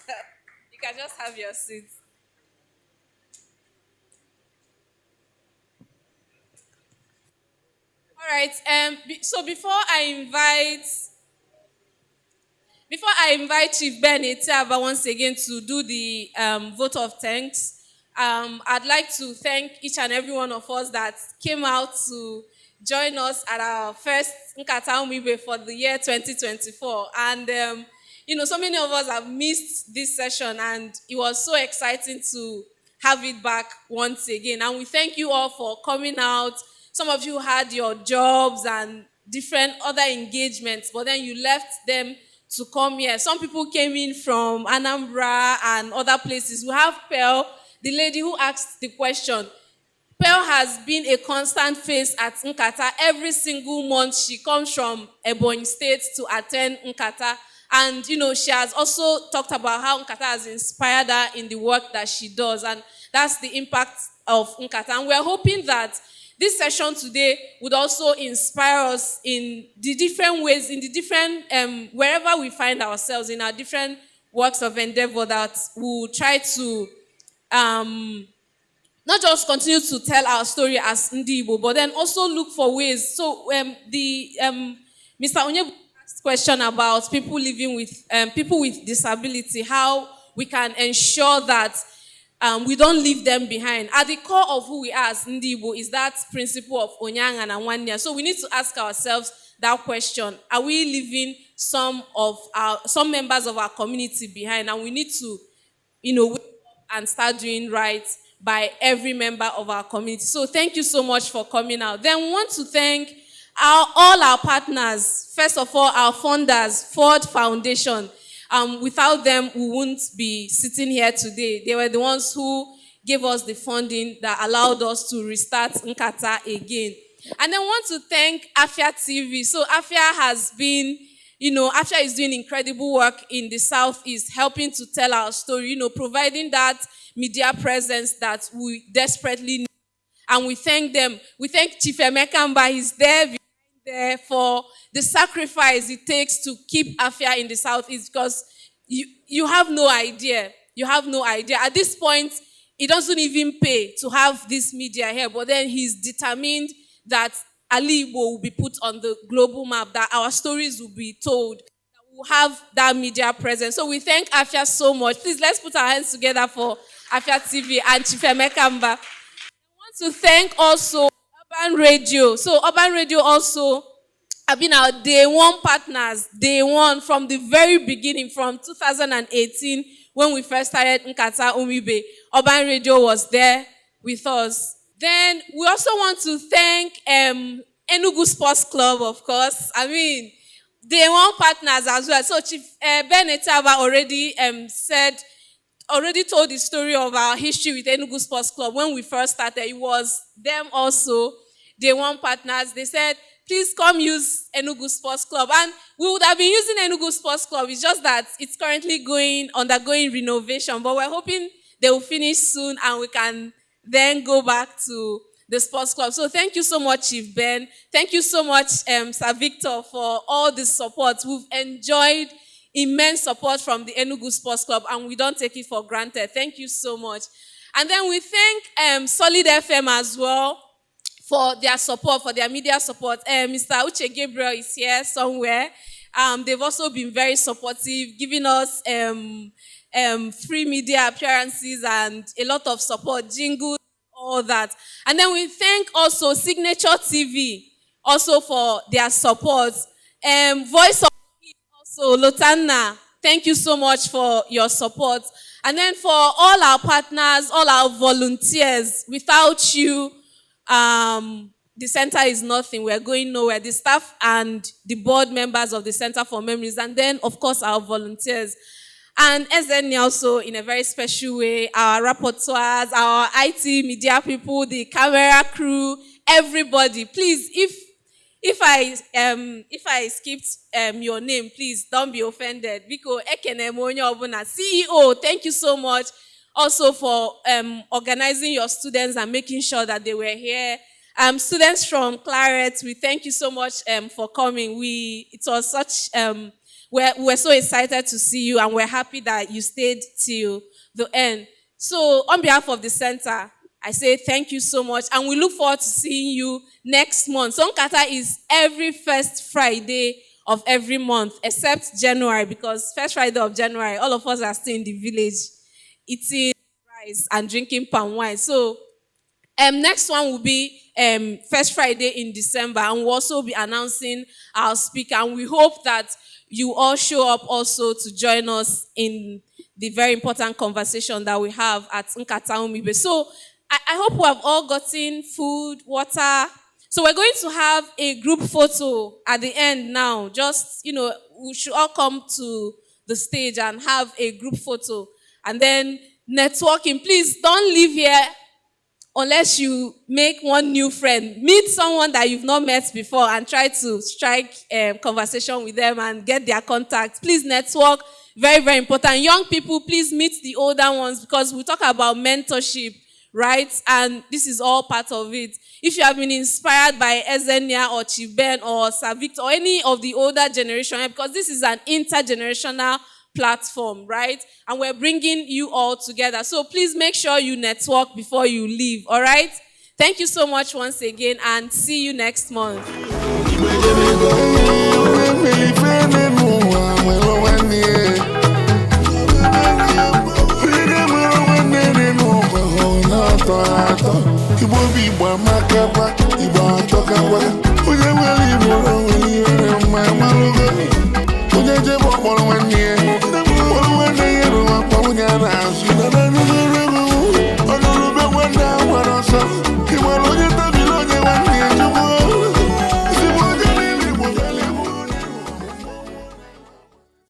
Speaker 3: you can just have your seat. All right. So before I invite Chief Ben Etiaba once again to do the vote of thanks, I'd like to thank each and every one of us that came out to join us at our first Ńkàtá Ụ for the year 2024. And so many of us have missed this session, and it was so exciting to have it back once again. And we thank you all for coming out. Some of you had your jobs and different other engagements, but then you left them to come here. Some people came in from Anambra and other places. We have Pearl, the lady who asked the question. Pearl has been a constant face at Ńkàtá. Every single month she comes from Ebonyi State to attend Ńkàtá. And, she has also talked about how Ńkàtá has inspired her in the work that she does. And that's the impact of Ńkàtá. And we're hoping that this session today would also inspire us in the different ways, in the different, wherever we find ourselves, in our different works of endeavor, that we'll try to not just continue to tell our story as Igbo, but then also look for ways. So Mr. Onyebu asked a question about people living with people with disability, how we can ensure that we don't leave them behind. At the core of who we are as Igbo is that principle of Onyang and Anwanya. So we need to ask ourselves that question: are we leaving some members of our community behind? And we need to, wake up and start doing right by every member of our community. So thank you so much for coming out. Then we want to thank all our partners. First of all, our funders, Ford Foundation. Without them, we wouldn't be sitting here today. They were the ones who gave us the funding that allowed us to restart Ńkàtá again. And then we want to thank Abịa TV. So Abịa has been, Abịa is doing incredible work in the Southeast, helping to tell our story, providing that media presence that we desperately need. And we thank them. We thank Chief Emeka. He's there for the sacrifice it takes to keep Abịa in the Southeast, because you have no idea. You have no idea. At this point, it doesn't even pay to have this media here, but then he's determined that Ali Igbo will be put on the global map, that our stories will be told, that we'll have that media presence. So we thank Abịa so much. Please, let's put our hands together for Abịa TV and Chief Emeka. I want to thank also Urban Radio. So Urban Radio also have been our day one partners, day one from the very beginning, from 2018 when we first started Ńkàtá Ụ. Urban Radio was there with us. Then we also want to thank Enugu Sports Club, of course. Day one partners as well. So Chief Ben Etiaba already told the story of our history with Enugu Sports Club. When we first started, it was them also, day one partners. They said, please come use Enugu Sports Club. And we would have been using Enugu Sports Club. It's just that it's currently undergoing renovation. But we're hoping they will finish soon and we can then go back to the sports club. So thank you so much, Chief Ben. Thank you so much, Sir Victor, for all the support. We've enjoyed immense support from the Enugu Sports Club, and we don't take it for granted. Thank you so much. And then we thank Solid FM as well for their support, for their media support. Mr. Uche Gabriel is here somewhere. They've also been very supportive, giving us free media appearances and a lot of support, jingles, all that. And then we thank also Signature TV also for their support. Voice of also Lotana, thank you so much for your support. And then for all our partners, all our volunteers, without you, the center is nothing. We're going nowhere. The staff and the board members of the Center for Memories, and then, of course, our volunteers. And SN also, in a very special way, our rapporteurs, our IT media people, the camera crew, everybody. Please, if I skipped your name, please don't be offended. Because CEO, thank you so much also for organizing your students and making sure that they were here. Students from Claret, we thank you so much for coming. It was such we're so excited to see you, and we're happy that you stayed till the end. So on behalf of the center, I say thank you so much, and we look forward to seeing you next month. So Ńkàtá is every first Friday of every month, except January, because first Friday of January, all of us are still in the village eating rice and drinking palm wine. So next one will be first Friday in December, and we'll also be announcing our speaker, and we hope that you all show up also to join us in the very important conversation that we have at Ńkàtá Ụ. So I hope we have all gotten food, water. So we're going to have a group photo at the end now. Just, we should all come to the stage and have a group photo. And then networking. Please don't leave here unless you make one new friend. Meet someone that you've not met before and try to strike a conversation with them and get their contact. Please network. Very, very important. Young people, please meet the older ones, because we talk about mentorship, right? And this is all part of it. If you have been inspired by Ezenia or Chiben or Savik or any of the older generation, because this is an intergenerational platform, right? And we're bringing you all together. So please make sure you network before you leave, all right? Thank you so much once again, and see you next month.
Speaker 12: When